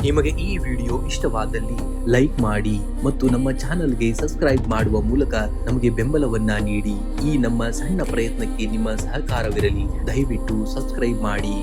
ನಿಮಗೆ ಈ ವಿಡಿಯೋ ಇಷ್ಟವಾದಲ್ಲಿ ಲೈಕ್ ಮಾಡಿ ಮತ್ತು ನಮ್ಮ ಚಾನಲ್ಗೆ ಸಬ್ಸ್ಕ್ರೈಬ್ ಮಾಡುವ ಮೂಲಕ ನಮಗೆ ಬೆಂಬಲವನ್ನ ನೀಡಿ. ಈ ನಮ್ಮ ಸಣ್ಣ ಪ್ರಯತ್ನಕ್ಕೆ ನಿಮ್ಮ ಸಹಕಾರವಿರಲಿ. ದಯವಿಟ್ಟು ಸಬ್ಸ್ಕ್ರೈಬ್ ಮಾಡಿ.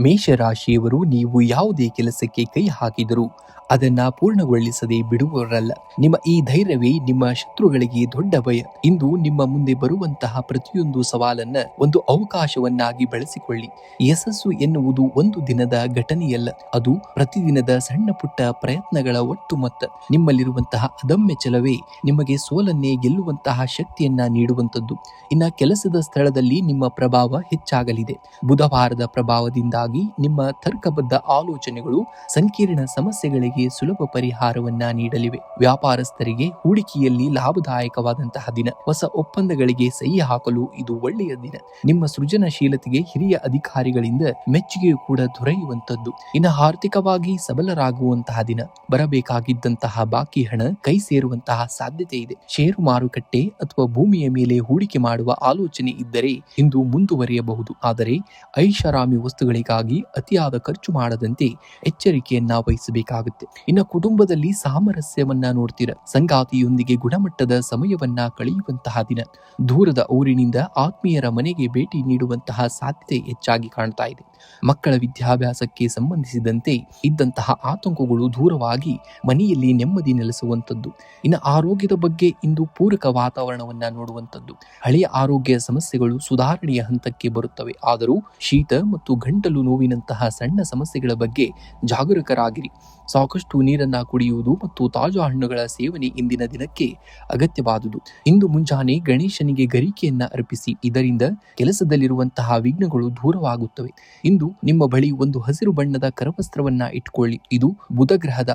ಮೇಷರಾಶಿಯವರು ನೀವು ಯಾವುದೇ ಕೆಲಸಕ್ಕೆ ಕೈ ಹಾಕಿದರೂ ಅದನ್ನ ಪೂರ್ಣಗೊಳಿಸದೆ ಬಿಡುವವರಲ್ಲ. ನಿಮ್ಮ ಈ ಧೈರ್ಯವೇ ನಿಮ್ಮ ಶತ್ರುಗಳಿಗೆ ದೊಡ್ಡ ಭಯ. ಇಂದು ನಿಮ್ಮ ಮುಂದೆ ಬರುವಂತಹ ಪ್ರತಿಯೊಂದು ಸವಾಲನ್ನ ಒಂದು ಅವಕಾಶವನ್ನಾಗಿ ಬಳಸಿಕೊಳ್ಳಿ. ಯಶಸ್ಸು ಎನ್ನುವುದು ಒಂದು ದಿನದ ಘಟನೆಯಲ್ಲ, ಅದು ಪ್ರತಿದಿನದ ಸಣ್ಣ ಪುಟ್ಟ ಪ್ರಯತ್ನಗಳ ಒಟ್ಟು ಮೊತ್ತ. ನಿಮ್ಮಲ್ಲಿರುವಂತಹ ಅದಮ್ಯ ಛಲವೇ ನಿಮಗೆ ಸೋಲನ್ನೇ ಗೆಲ್ಲುವಂತಹ ಶಕ್ತಿಯನ್ನ ನೀಡುವಂಥದ್ದು. ಇನ್ನ ಕೆಲಸದ ಸ್ಥಳದಲ್ಲಿ ನಿಮ್ಮ ಪ್ರಭಾವ ಹೆಚ್ಚಾಗಲಿದೆ. ಬುಧವಾರದ ಪ್ರಭಾವದಿಂದಾಗಿ ನಿಮ್ಮ ತರ್ಕಬದ್ಧ ಆಲೋಚನೆಗಳು ಸಂಕೀರ್ಣ ಸಮಸ್ಯೆಗಳಿಗೆ ಸುಲಭ ಪರಿಹಾರವನ್ನ ನೀಡಲಿವೆ. ವ್ಯಾಪಾರಸ್ಥರಿಗೆ ಹೂಡಿಕೆಯಲ್ಲಿ ಲಾಭದಾಯಕವಾದಂತಹ ದಿನ. ಹೊಸ ಒಪ್ಪಂದಗಳಿಗೆ ಸಹಿ ಹಾಕಲು ಇದು ಒಳ್ಳೆಯ ದಿನ. ನಿಮ್ಮ ಸೃಜನಶೀಲತೆಗೆ ಹಿರಿಯ ಅಧಿಕಾರಿಗಳಿಂದ ಮೆಚ್ಚುಗೆಯೂ ಕೂಡ ದೊರೆಯುವಂತದ್ದು. ಇನ್ನು ಆರ್ಥಿಕವಾಗಿ ಸಬಲರಾಗುವಂತಹ ದಿನ. ಬರಬೇಕಾಗಿದ್ದಂತಹ ಬಾಕಿ ಹಣ ಕೈ ಸೇರುವಂತಹ ಸಾಧ್ಯತೆ ಇದೆ. ಷೇರು ಮಾರುಕಟ್ಟೆ ಅಥವಾ ಭೂಮಿಯ ಮೇಲೆ ಹೂಡಿಕೆ ಮಾಡುವ ಆಲೋಚನೆ ಇದ್ದರೆ ಇಂದು ಮುಂದುವರಿಯಬಹುದು. ಆದರೆ ಐಷಾರಾಮಿ ವಸ್ತುಗಳಿಗಾಗಿ ಅತಿಯಾದ ಖರ್ಚು ಮಾಡದಂತೆ ಎಚ್ಚರಿಕೆಯನ್ನ ವಹಿಸಬೇಕಾಗುತ್ತೆ. ಇನ್ನು ಕುಟುಂಬದಲ್ಲಿ ಸಾಮರಸ್ಯವನ್ನ ನೋಡ್ತೀರ. ಸಂಗಾತಿಯೊಂದಿಗೆ ಗುಣಮಟ್ಟದ ಸಮಯವನ್ನ ಕಳೆಯುವಂತಹ ದಿನ. ದೂರದ ಊರಿನಿಂದ ಆತ್ಮೀಯರ ಮನೆಗೆ ಭೇಟಿ ನೀಡುವಂತಹ ಸಾಧ್ಯತೆ ಹೆಚ್ಚಾಗಿ ಕಾಣ್ತಾ ಇದೆ. ಮಕ್ಕಳ ವಿದ್ಯಾಭ್ಯಾಸಕ್ಕೆ ಸಂಬಂಧಿಸಿದಂತೆ ಇದ್ದಂತಹ ಆತಂಕಗಳು ದೂರವಾಗಿ ಮನೆಯಲ್ಲಿ ನೆಮ್ಮದಿ ನೆಲೆಸುವಂಥದ್ದು. ಇನ್ನು ಆರೋಗ್ಯದ ಬಗ್ಗೆ ಇಂದು ಪೂರಕ ವಾತಾವರಣವನ್ನ ನೋಡುವಂಥದ್ದು. ಹಳೆಯ ಆರೋಗ್ಯ ಸಮಸ್ಯೆಗಳು ಸುಧಾರಣೆಯ ಹಂತಕ್ಕೆ ಬರುತ್ತವೆ. ಆದರೂ ಶೀತ ಮತ್ತು ಗಂಟಲು ನೋವಿನಂತಹ ಸಣ್ಣ ಸಮಸ್ಯೆಗಳ ಬಗ್ಗೆ ಜಾಗರೂಕರಾಗಿರಿ. ಸಾಕಷ್ಟು ನೀರನ್ನ ಕುಡಿಯುವುದು ಮತ್ತು ತಾಜಾ ಹಣ್ಣುಗಳ ಸೇವನೆ ಇಂದಿನ ದಿನಕ್ಕೆ ಅಗತ್ಯವಾದುದು. ಇಂದು ಮುಂಜಾನೆ ಗಣೇಶನಿಗೆ ಗರಿಕೆಯನ್ನ ಅರ್ಪಿಸಿ. ಇದರಿಂದ ಕೆಲಸದಲ್ಲಿರುವಂತಹ ವಿಘ್ನಗಳು ದೂರವಾಗುತ್ತವೆ. ಇಂದು ನಿಮ್ಮ ಬಳಿ ಒಂದು ಹಸಿರು ಬಣ್ಣದ ಕರವಸ್ತ್ರವನ್ನ ಇಟ್ಕೊಳ್ಳಿ. ಇದು ಬುಧ ಗ್ರಹದ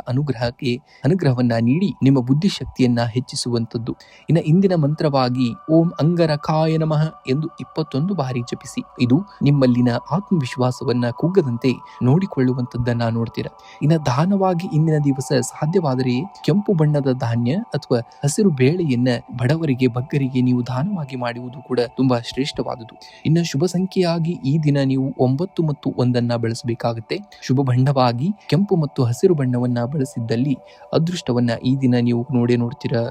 ಅನುಗ್ರಹವನ್ನ ನೀಡಿ ನಿಮ್ಮ ಬುದ್ಧಿಶಕ್ತಿಯನ್ನ ಹೆಚ್ಚಿಸುವಂತದ್ದು. ಇನ್ನು ಇಂದಿನ ಮಂತ್ರವಾಗಿ ಓಂ ಅಂಗರಕಾಯ ನಮಃ ಎಂದು 21 ಬಾರಿ ಜಪಿಸಿ. ಇದು ನಿಮ್ಮಲ್ಲಿನ ಆತ್ಮವಿಶ್ವಾಸವನ್ನ ಕುಗ್ಗದಂತೆ ನೋಡಿಕೊಳ್ಳುವಂತದ್ದನ್ನ ನೋಡ್ತೀರಾ. ಇನ್ನು ದಾನವಾಗಿ ಇಂದಿನ ದಿವಸ ಸಾಧ್ಯವಾದರೆ ಕೆಂಪು ಬಣ್ಣದ ಧಾನ್ಯ ಅಥವಾ ಹಸಿರು ಬೇಳೆಯನ್ನ ಬಡವರಿಗೆ ಬಗ್ಗರಿಗೆ ನೀವು ದಾನವಾಗಿ ಮಾಡುವುದು ಕೂಡ ತುಂಬಾ ಶ್ರೇಷ್ಠವಾದುದು. ಇನ್ನು ಶುಭ ಸಂಖ್ಯೆಯಾಗಿ ಈ ದಿನ ನೀವು 9 ಮತ್ತು 1 ಬಳಸಬೇಕಾಗುತ್ತೆ. ಶುಭ ಬಣ್ಣವಾಗಿ ಕೆಂಪು ಮತ್ತು ಹಸಿರು ಬಣ್ಣವನ್ನ ಬಳಸಿದ್ದಲ್ಲಿ ಅದೃಷ್ಟವನ್ನ ಈ ದಿನ ನೀವು ನೋಡ್ತೀರಾ.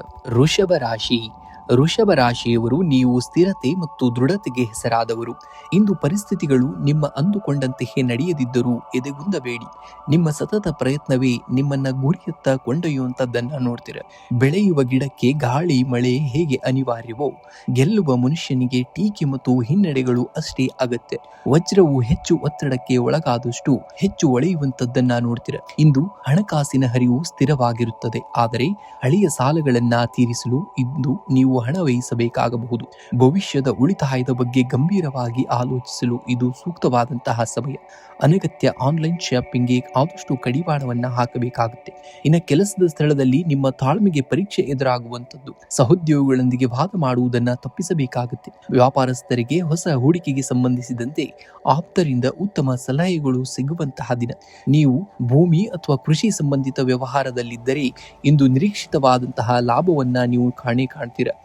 ವೃಷಭ ರಾಶಿಯವರು ನೀವು ಸ್ಥಿರತೆ ಮತ್ತು ದೃಢತೆಗೆ ಹೆಸರಾದವರು. ಇಂದು ಪರಿಸ್ಥಿತಿಗಳು ನಿಮ್ಮ ಅಂದುಕೊಂಡಂತೆಯೇ ನಡೆಯದಿದ್ದರೂ ಎದೆಗುಂದಬೇಡಿ. ನಿಮ್ಮ ಸತತ ಪ್ರಯತ್ನವೇ ನಿಮ್ಮನ್ನ ಗುರಿಯತ್ತ ಕೊಂಡೊಯ್ಯುವಂತದ್ದನ್ನ ನೋಡ್ತೀರ. ಬೆಳೆಯುವ ಗಿಡಕ್ಕೆ ಗಾಳಿ ಮಳೆ ಹೇಗೆ ಅನಿವಾರ್ಯವೋ, ಗೆಲ್ಲುವ ಮನುಷ್ಯನಿಗೆ ಟೀಕೆ ಮತ್ತು ಹಿನ್ನಡೆಗಳು ಅಷ್ಟೇ ಅಗತ್ಯ. ವಜ್ರವು ಹೆಚ್ಚು ಒತ್ತಡಕ್ಕೆ ಒಳಗಾದಷ್ಟು ಹೆಚ್ಚು ಒಳೆಯುವಂತದ್ದನ್ನ ನೋಡ್ತೀರ. ಇಂದು ಹಣಕಾಸಿನ ಹರಿವು ಸ್ಥಿರವಾಗಿರುತ್ತದೆ. ಆದರೆ ಹಳೆಯ ಸಾಲಗಳನ್ನ ತೀರಿಸಲು ಇಂದು ನೀವು ಹಣ ವ್ಯಯಿಸಬೇಕಾಗಬಹುದು. ಭವಿಷ್ಯದ ಉಳಿತಾಯದ ಬಗ್ಗೆ ಗಂಭೀರವಾಗಿ ಆಲೋಚಿಸಲು ಇದು ಸೂಕ್ತವಾದಂತಹ ಸಮಯ. ಅನಗತ್ಯ ಆನ್ಲೈನ್ ಶಾಪಿಂಗ್ಗೆ ಆದಷ್ಟು ಕಡಿವಾಣವನ್ನ ಹಾಕಬೇಕಾಗುತ್ತೆ. ಇನ್ನು ಕೆಲಸದ ಸ್ಥಳದಲ್ಲಿ ನಿಮ್ಮ ತಾಳ್ಮೆಗೆ ಪರೀಕ್ಷೆ ಎದುರಾಗುವಂಥದ್ದು. ಸಹೋದ್ಯೋಗಿಗಳೊಂದಿಗೆ ವಾದ ಮಾಡುವುದನ್ನ ತಪ್ಪಿಸಬೇಕಾಗುತ್ತೆ. ವ್ಯಾಪಾರಸ್ಥರಿಗೆ ಹೊಸ ಹೂಡಿಕೆಗೆ ಸಂಬಂಧಿಸಿದಂತೆ ಆಪ್ತರಿಂದ ಉತ್ತಮ ಸಲಹೆಗಳು ಸಿಗುವಂತಹ ದಿನ. ನೀವು ಭೂಮಿ ಅಥವಾ ಕೃಷಿ ಸಂಬಂಧಿತ ವ್ಯವಹಾರದಲ್ಲಿದ್ದರೆ ಇಂದು ನಿರೀಕ್ಷಿತವಾದಂತಹ ಲಾಭವನ್ನ ನೀವು ಕಾಣ್ತೀರಾ.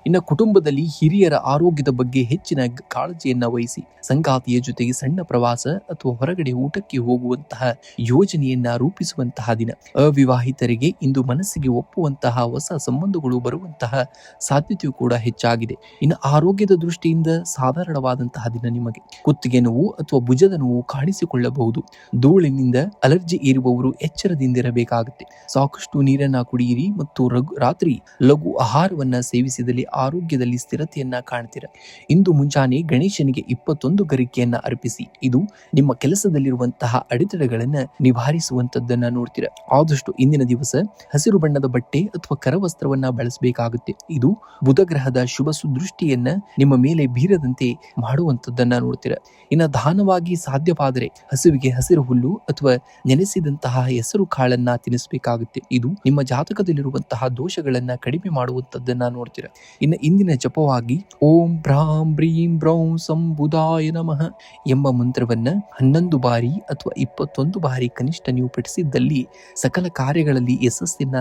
ಇನ್ನು ಕುಟುಂಬದಲ್ಲಿ ಹಿರಿಯರ ಆರೋಗ್ಯದ ಬಗ್ಗೆ ಹೆಚ್ಚಿನ ಕಾಳಜಿಯನ್ನ ವಹಿಸಿ. ಸಂಗಾತಿಯ ಜೊತೆಗೆ ಸಣ್ಣ ಪ್ರವಾಸ ಅಥವಾ ಹೊರಗಡೆ ಊಟಕ್ಕೆ ಹೋಗುವಂತಹ ಯೋಜನೆಯನ್ನ ರೂಪಿಸುವಂತಹ ದಿನ. ಅವಿವಾಹಿತರಿಗೆ ಇಂದು ಮನಸ್ಸಿಗೆ ಒಪ್ಪುವಂತಹ ಹೊಸ ಸಂಬಂಧಗಳು ಬರುವಂತಹ ಸಾಧ್ಯತೆಯೂ ಕೂಡ ಹೆಚ್ಚಾಗಿದೆ. ಇನ್ನು ಆರೋಗ್ಯದ ದೃಷ್ಟಿಯಿಂದ ಸಾಧಾರಣವಾದಂತಹ ದಿನ. ನಿಮಗೆ ಕುತ್ತಿಗೆ ನೋವು ಅಥವಾ ಭುಜದ ನೋವು ಕಾಣಿಸಿಕೊಳ್ಳಬಹುದು. ಧೂಳಿನಿಂದ ಅಲರ್ಜಿ ಇರುವವರು ಎಚ್ಚರದಿಂದಿರಬೇಕಾಗುತ್ತೆ. ಸಾಕಷ್ಟು ನೀರನ್ನ ಕುಡಿಯಿರಿ ಮತ್ತು ರಾತ್ರಿ ಲಘು ಆಹಾರವನ್ನ ಸೇವಿಸಿದಲ್ಲಿ ಆರೋಗ್ಯದಲ್ಲಿ ಸ್ಥಿರತೆಯನ್ನ ಕಾಣ್ತೀರ. ಇಂದು ಮುಂಜಾನೆ ಗಣೇಶನಿಗೆ 21 ಗರಿಕೆಯನ್ನ ಅರ್ಪಿಸಿ. ಇದು ನಿಮ್ಮ ಕೆಲಸದಲ್ಲಿರುವಂತಹ ಅಡೆತಡೆಗಳನ್ನ ನಿವಾರಿಸುವಂತದ್ದನ್ನ ನೋಡ್ತೀರ. ಆದಷ್ಟು ಇಂದಿನ ದಿವಸ ಹಸಿರು ಬಣ್ಣದ ಬಟ್ಟೆ ಅಥವಾ ಕರವಸ್ತ್ರವನ್ನ ಬಳಸಬೇಕಾಗುತ್ತೆ. ಇದು ಬುಧ ಗ್ರಹದ ಶುಭ ಸುದೃಷ್ಟಿಯನ್ನ ನಿಮ್ಮ ಮೇಲೆ ಬೀರದಂತೆ ಮಾಡುವಂತದ್ದನ್ನ ನೋಡ್ತೀರ. ಇನ್ನು ದಾನವಾಗಿ ಸಾಧ್ಯವಾದರೆ ಹಸುವಿಗೆ ಹಸಿರು ಹುಲ್ಲು ಅಥವಾ ನೆನೆಸಿದಂತಹ ಹೆಸರು ಕಾಳನ್ನ ತಿನ್ನಿಸಬೇಕಾಗುತ್ತೆ. ಇದು ನಿಮ್ಮ ಜಾತಕದಲ್ಲಿರುವಂತಹ ದೋಷಗಳನ್ನ ಕಡಿಮೆ ಮಾಡುವಂತದ್ದನ್ನ ನೋಡ್ತೀರ. ಇನ್ನು ಇಂದಿನ ಜಪವಾಗಿ ಓಂ ಭ್ರಾಂ ಬ್ರೀಂ ಬ್ರೌಂ ಸಂಬುಧಾಯ ನಮಃ ಎಂಬ ಮಂತ್ರವನ್ನ 11 ಬಾರಿ ಅಥವಾ 21 ಬಾರಿ ಕನಿಷ್ಠ ನೀವು ಪಠಿಸಿದ್ದಲ್ಲಿ ಸಕಲ ಕಾರ್ಯಗಳಲ್ಲಿ ಯಶಸ್ಸಿನ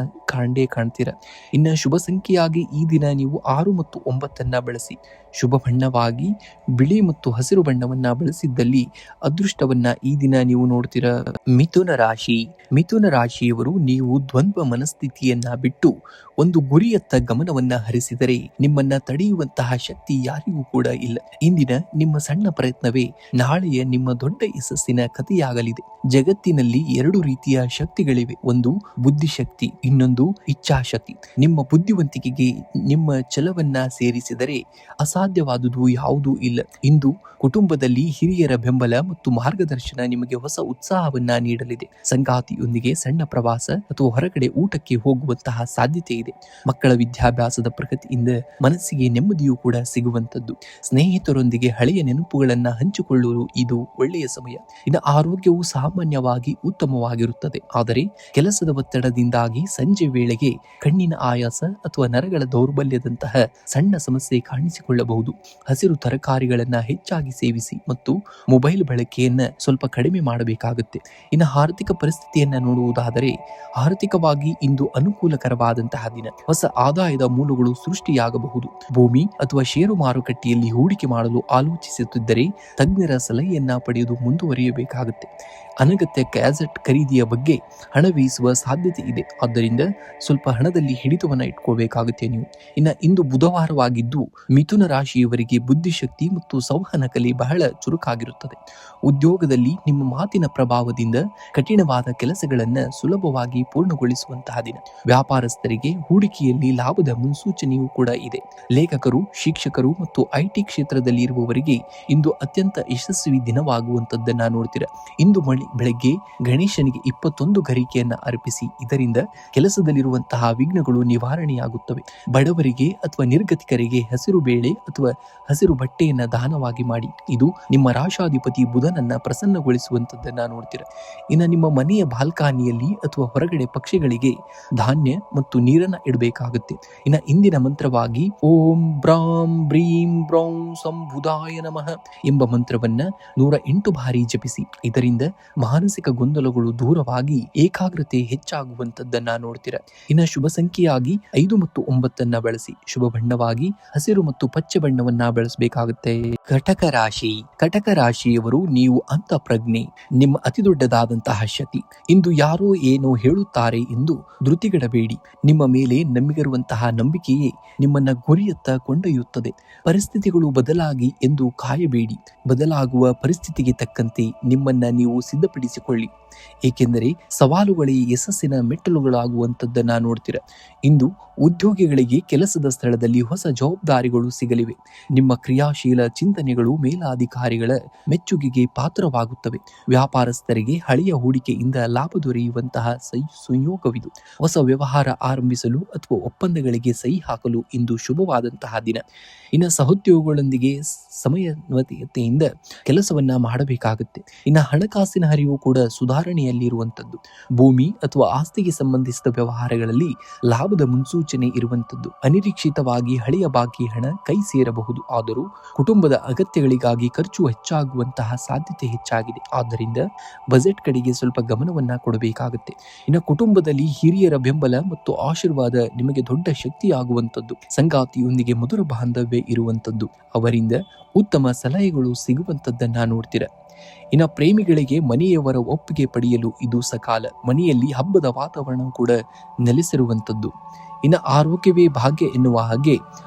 ಕಾಣ್ತೀರ. ಇನ್ನು ಶುಭ ಸಂಖ್ಯೆಯಾಗಿ ಈ ದಿನ ನೀವು 6 ಮತ್ತು 9 ಬಳಸಿ. ಶುಭ ಬಣ್ಣವಾಗಿ ಬಿಳಿ ಮತ್ತು ಹಸಿರು ಬಣ್ಣವನ್ನ ಬಳಸಿದ್ದಲ್ಲಿ ಅದೃಷ್ಟವನ್ನ ಈ ದಿನ ನೀವು ನೋಡ್ತೀರಾ. ಮಿಥುನ ರಾಶಿ. ಮಿಥುನ ರಾಶಿಯವರು ನೀವು ದ್ವಂದ್ವ ಮನಸ್ಥಿತಿಯನ್ನ ಬಿಟ್ಟು ಒಂದು ಗುರಿಯತ್ತ ಗಮನವನ್ನ ಹರಿಸಿದರೆ ನಿಮ್ಮನ್ನ ತಡೆಯುವಂತಹ ಶಕ್ತಿ ಯಾರಿಗೂ ಕೂಡ ಇಲ್ಲ. ಇಂದಿನ ನಿಮ್ಮ ಸಣ್ಣ ಪ್ರಯತ್ನವೇ ನಾಳೆಯ ನಿಮ್ಮ ದೊಡ್ಡ ಯಶಸ್ಸಿನ ಕಥೆಯಾಗಲಿದೆ. ಜಗತ್ತಿನಲ್ಲಿ 2 ರೀತಿಯ ಶಕ್ತಿಗಳಿವೆ. ಒಂದು ಬುದ್ಧಿಶಕ್ತಿ, ಇನ್ನೊಂದು ಇಚ್ಛಾಶಕ್ತಿ. ನಿಮ್ಮ ಬುದ್ಧಿವಂತಿಕೆಗೆ ನಿಮ್ಮ ಛಲವನ್ನ ಸೇರಿಸಿದರೆ ಅಸಾಧ್ಯವಾದುದು ಯಾವುದೂ ಇಲ್ಲ. ಇಂದು ಕುಟುಂಬದಲ್ಲಿ ಹಿರಿಯರ ಬೆಂಬಲ ಮತ್ತು ಮಾರ್ಗದರ್ಶನ ನಿಮಗೆ ಹೊಸ ಉತ್ಸಾಹವನ್ನ ನೀಡಲಿದೆ. ಸಂಗಾತಿಯೊಂದಿಗೆ ಸಣ್ಣ ಪ್ರವಾಸ ಅಥವಾ ಹೊರಗಡೆ ಊಟಕ್ಕೆ ಹೋಗುವಂತಹ ಸಾಧ್ಯತೆ ಇದೆ. ಮಕ್ಕಳ ವಿದ್ಯಾಭ್ಯಾಸದ ಪ್ರಗತಿಯಿಂದ ಮನಸ್ಸಿಗೆ ನೆಮ್ಮದಿಯೂ ಕೂಡ ಸಿಗುವಂತದ್ದು. ಸ್ನೇಹಿತರೊಂದಿಗೆ ಹಳೆಯ ನೆನಪುಗಳನ್ನ ಹಂಚಿಕೊಳ್ಳಲು ಇದು ಒಳ್ಳೆಯ ಸಮಯ. ಇನ್ನು ಆರೋಗ್ಯವು ಸಾಮಾನ್ಯವಾಗಿ ಉತ್ತಮವಾಗಿರುತ್ತದೆ. ಆದರೆ ಕೆಲಸದ ಒತ್ತಡದಿಂದಾಗಿ ಸಂಜೆ ವೇಳೆಗೆ ಕಣ್ಣಿನ ಆಯಾಸ ಅಥವಾ ನರಗಳ ದೌರ್ಬಲ್ಯದಂತಹ ಸಣ್ಣ ಸಮಸ್ಯೆ ಕಾಣಿಸಿಕೊಳ್ಳಬಹುದು. ಹಸಿರು ತರಕಾರಿಗಳನ್ನ ಹೆಚ್ಚಾಗಿ ಸೇವಿಸಿ ಮತ್ತು ಮೊಬೈಲ್ ಬಳಕೆಯನ್ನ ಸ್ವಲ್ಪ ಕಡಿಮೆ ಮಾಡಬೇಕಾಗುತ್ತೆ. ಇನ್ನು ಆರ್ಥಿಕ ಪರಿಸ್ಥಿತಿಯನ್ನ ನೋಡುವುದಾದರೆ ಆರ್ಥಿಕವಾಗಿ ಇಂದು ಅನುಕೂಲಕರವಾದಂತಹ ದಿನ. ಹೊಸ ಆದಾಯದ ಮೂಲಗಳು ಸೃಷ್ಟಿಯಾಗಬಹುದು. ಭೂಮಿ ಅಥವಾ ಷೇರು ಮಾರುಕಟ್ಟೆಯಲ್ಲಿ ಹೂಡಿಕೆ ಮಾಡಲು ಆಲೋಚಿಸುತ್ತಿದ್ದರೆ ತಜ್ಞರ ಸಲಹೆಯನ್ನ ಪಡೆಯುವುದು ಮುಂದುವರಿಯಬೇಕಾಗುತ್ತೆ. ಅನಗತ್ಯ ಗ್ಯಾಜೆಟ್ ಖರೀದಿಯ ಬಗ್ಗೆ ಹಣವೀಸುವ ಸಾಧ್ಯತೆ ಇದೆ. ಆದ್ದರಿಂದ ಸ್ವಲ್ಪ ಹಣದಲ್ಲಿ ಹಿಡಿತವನ್ನ ಇಟ್ಕೋಬೇಕಾಗುತ್ತೆ ನೀವು. ಇಂದು ಬುಧವಾರವಾಗಿದ್ದು ಮಿಥುನ ರಾಶಿಯವರಿಗೆ ಬುದ್ಧಿಶಕ್ತಿ ಮತ್ತು ಸಂವಹನ ಕಲೆ ಬಹಳ ಚುರುಕಾಗಿರುತ್ತದೆ. ಉದ್ಯೋಗದಲ್ಲಿ ನಿಮ್ಮ ಮಾತಿನ ಪ್ರಭಾವದಿಂದ ಕಠಿಣವಾದ ಕೆಲಸಗಳನ್ನ ಸುಲಭವಾಗಿ ಪೂರ್ಣಗೊಳಿಸುವಂತಹ ದಿನ. ವ್ಯಾಪಾರಸ್ಥರಿಗೆ ಹೂಡಿಕೆಯಲ್ಲಿ ಲಾಭದ ಮುನ್ಸೂಚನೆಯೂ ಕೂಡ ಇದೆ. ಲೇಖಕರು, ಶಿಕ್ಷಕರು ಮತ್ತು IT ಕ್ಷೇತ್ರದಲ್ಲಿ ಇರುವವರಿಗೆ ಇಂದು ಅತ್ಯಂತ ಯಶಸ್ವಿ ದಿನವಾಗುವಂತದ್ದನ್ನ ನೋಡ್ತೀರಾ. ಇಂದು ಬೆಳಗ್ಗೆ ಗಣೇಶನಿಗೆ 21 ಗರಿಕೆಯನ್ನ ಅರ್ಪಿಸಿ. ಇದರಿಂದ ಕೆಲಸದಲ್ಲಿರುವಂತಹ ವಿಘ್ನಗಳು ನಿವಾರಣೆಯಾಗುತ್ತವೆ. ಬಡವರಿಗೆ ಅಥವಾ ನಿರ್ಗತಿಕರಿಗೆ ಹಸಿರು ಬೇಳೆ ಅಥವಾ ಹಸಿರು ಬಟ್ಟೆಯನ್ನ ದಾನವಾಗಿ ಮಾಡಿ. ಇದು ನಿಮ್ಮ ರಾಶಾಧಿಪತಿ ಬುಧನನ್ನ ಪ್ರಸನ್ನಗೊಳಿಸುವಂತದ್ದನ್ನ ನೋಡ್ತೀರಾ. ಇನ್ನು ನಿಮ್ಮ ಮನೆಯ ಬಾಲ್ಕನಿಯಲ್ಲಿ ಅಥವಾ ಹೊರಗಡೆ ಪಕ್ಷಿಗಳಿಗೆ ಧಾನ್ಯ ಮತ್ತು ನೀರನ್ನ ಇಡಬೇಕಾಗುತ್ತೆ. ಇಂದಿನ ಮಂತ್ರವಾಗಿ ಓಂ ಬ್ರಾಂ ಬ್ರೀಂ ಬ್ರೌಂ ಸಂಬುಧಾಯ ನಮಃ ಎಂಬ ಮಂತ್ರವನ್ನ 108 ಬಾರಿ ಜಪಿಸಿ. ಇದರಿಂದ ಮಾನಸಿಕ ಗೊಂದಲಗಳು ದೂರವಾಗಿ ಏಕಾಗ್ರತೆ ಹೆಚ್ಚಾಗುವಂತದ್ದನ್ನ ನೋಡ್ತೀರಾ. ಶುಭ ಸಂಖ್ಯೆಯಾಗಿ 5 ಮತ್ತು 9 ಬಳಸಿ. ಶುಭ ಬಣ್ಣವಾಗಿ ಹಸಿರು ಮತ್ತು ಪಚ್ಚೆ ಬಣ್ಣವನ್ನ ಬಳಸಬೇಕಾಗುತ್ತೆ. ಕಟಕ ರಾಶಿ. ಕಟಕ ರಾಶಿಯವರು ನೀವು ಅಂತಃಪ್ರಜ್ಞೆ ನಿಮ್ಮ ಅತಿ ದೊಡ್ಡದಾದಂತಹ ಶಕ್ತಿ. ಇಂದು ಯಾರೋ ಏನೋ ಹೇಳುತ್ತಾರೆ ಎಂದು ಧೃತಿಗೆಡಬೇಡಿ. ನಿಮ್ಮ ಮೇಲೆ ನಮಗಿರುವಂತಹ ನಂಬಿಕೆಯೇ ನಿಮ್ಮನ್ನ ಗುರಿಯತ್ತ ಕೊಂಡೊಯ್ಯುತ್ತದೆ. ಪರಿಸ್ಥಿತಿಗಳು ಬದಲಾಗಿ ಎಂದು ಕಾಯಬೇಡಿ. ಬದಲಾಗುವ ಪರಿಸ್ಥಿತಿಗೆ ತಕ್ಕಂತೆ ನಿಮ್ಮನ್ನ ನೀವು ಸಿದ್ಧಪಡಿಸಿಕೊಳ್ಳಿ. ಏಕೆಂದರೆ ಸವಾಲುಗಳೇ ಯಶಸ್ಸಿನ ಮೆಟ್ಟಲುಗಳಾಗುವಂತದ್ದನ್ನ ನೋಡ್ತೀರಾ. ಇಂದು ಉದ್ಯೋಗಿಗಳಿಗೆ ಕೆಲಸದ ಸ್ಥಳದಲ್ಲಿ ಹೊಸ ಜವಾಬ್ದಾರಿಗಳು ಸಿಗಲಿವೆ. ನಿಮ್ಮ ಕ್ರಿಯಾಶೀಲ ಚಿಂತನೆಗಳು ಮೇಲಾಧಿಕಾರಿಗಳ ಮೆಚ್ಚುಗೆಗೆ ಪಾತ್ರವಾಗುತ್ತವೆ. ವ್ಯಾಪಾರಸ್ಥರಿಗೆ ಹಳೆಯ ಹೂಡಿಕೆಯಿಂದ ಲಾಭ ದೊರೆಯುವಂತಹ ಸಂಯೋಗವಿದು. ಹೊಸ ವ್ಯವಹಾರ ಆರಂಭಿಸಲು ಅಥವಾ ಒಪ್ಪಂದಗಳಿಗೆ ಸಹಿ ಹಾಕಲು ಇಂದು ಶುಭವಾದಂತಹ ದಿನ. ಸಹೋದ್ಯೋಗಿಗಳೊಂದಿಗೆ ಸಮನ್ವಯತೆಯಿಂದ ಕೆಲಸವನ್ನ ಮಾಡಬೇಕಾಗುತ್ತೆ. ಹಣಕಾಸಿನ ಹರಿವು ಕೂಡ ಸುಧಾರಣೆಯಲ್ಲಿರುವಂತದ್ದು. ಭೂಮಿ ಅಥವಾ ಆಸ್ತಿಗೆ ಸಂಬಂಧಿಸಿದ ವ್ಯವಹಾರಗಳಲ್ಲಿ ಲಾಭದ ಮುನ್ಸೂಚನೆ ಇರುವಂತದ್ದು. ಅನಿರೀಕ್ಷಿತವಾಗಿ ಹಳೆಯ ಬಾಕಿ ಹಣ ಕೈ ಸೇರಬಹುದು. ಆದರೂ ಕುಟುಂಬದ ಅಗತ್ಯಗಳಿಗಾಗಿ ಖರ್ಚು ಹೆಚ್ಚಾಗುವಂತಹ ಸಾಧ್ಯತೆ ಹೆಚ್ಚಾಗಿದೆ. ಆದ್ದರಿಂದ ಬಜೆಟ್ ಕಡೆಗೆ ಸ್ವಲ್ಪ ಗಮನವನ್ನ ಕೊಡಬೇಕಾಗುತ್ತೆ. ಕುಟುಂಬದಲ್ಲಿ ಹಿರಿಯರ ಬೆಂಬಲ ಮತ್ತು ಆಶೀರ್ವಾದ ನಿಮಗೆ ದೊಡ್ಡ ಶಕ್ತಿಯಾಗುವಂತದ್ದು. ಸಂಗಾತಿಯೊಂದಿಗೆ ಮಧುರ ಬಾಂಧವ್ಯ ಇರುವಂತದ್ದು. ಅವರಿಂದ ಉತ್ತಮ ಸಲಹೆಗಳು ಸಿಗುವಂತದ್ದನ್ನ ನೋಡ್ತೀರಾ. ಪ್ರೇಮಿಗಳಿಗೆ ಮನೆಯವರ ಒಪ್ಪಿಗೆ ಪಡೆಯಲು ಇದು ಸಕಾಲ. ಮನೆಯಲ್ಲಿ ಹಬ್ಬದ ವಾತಾವರಣ ಕೂಡ ನೆಲೆಸಿರುವಂತದ್ದು. ಆರೋಗ್ಯವೇ ಭಾಗ್ಯ ಎನ್ನುವ ಹಾಗೆ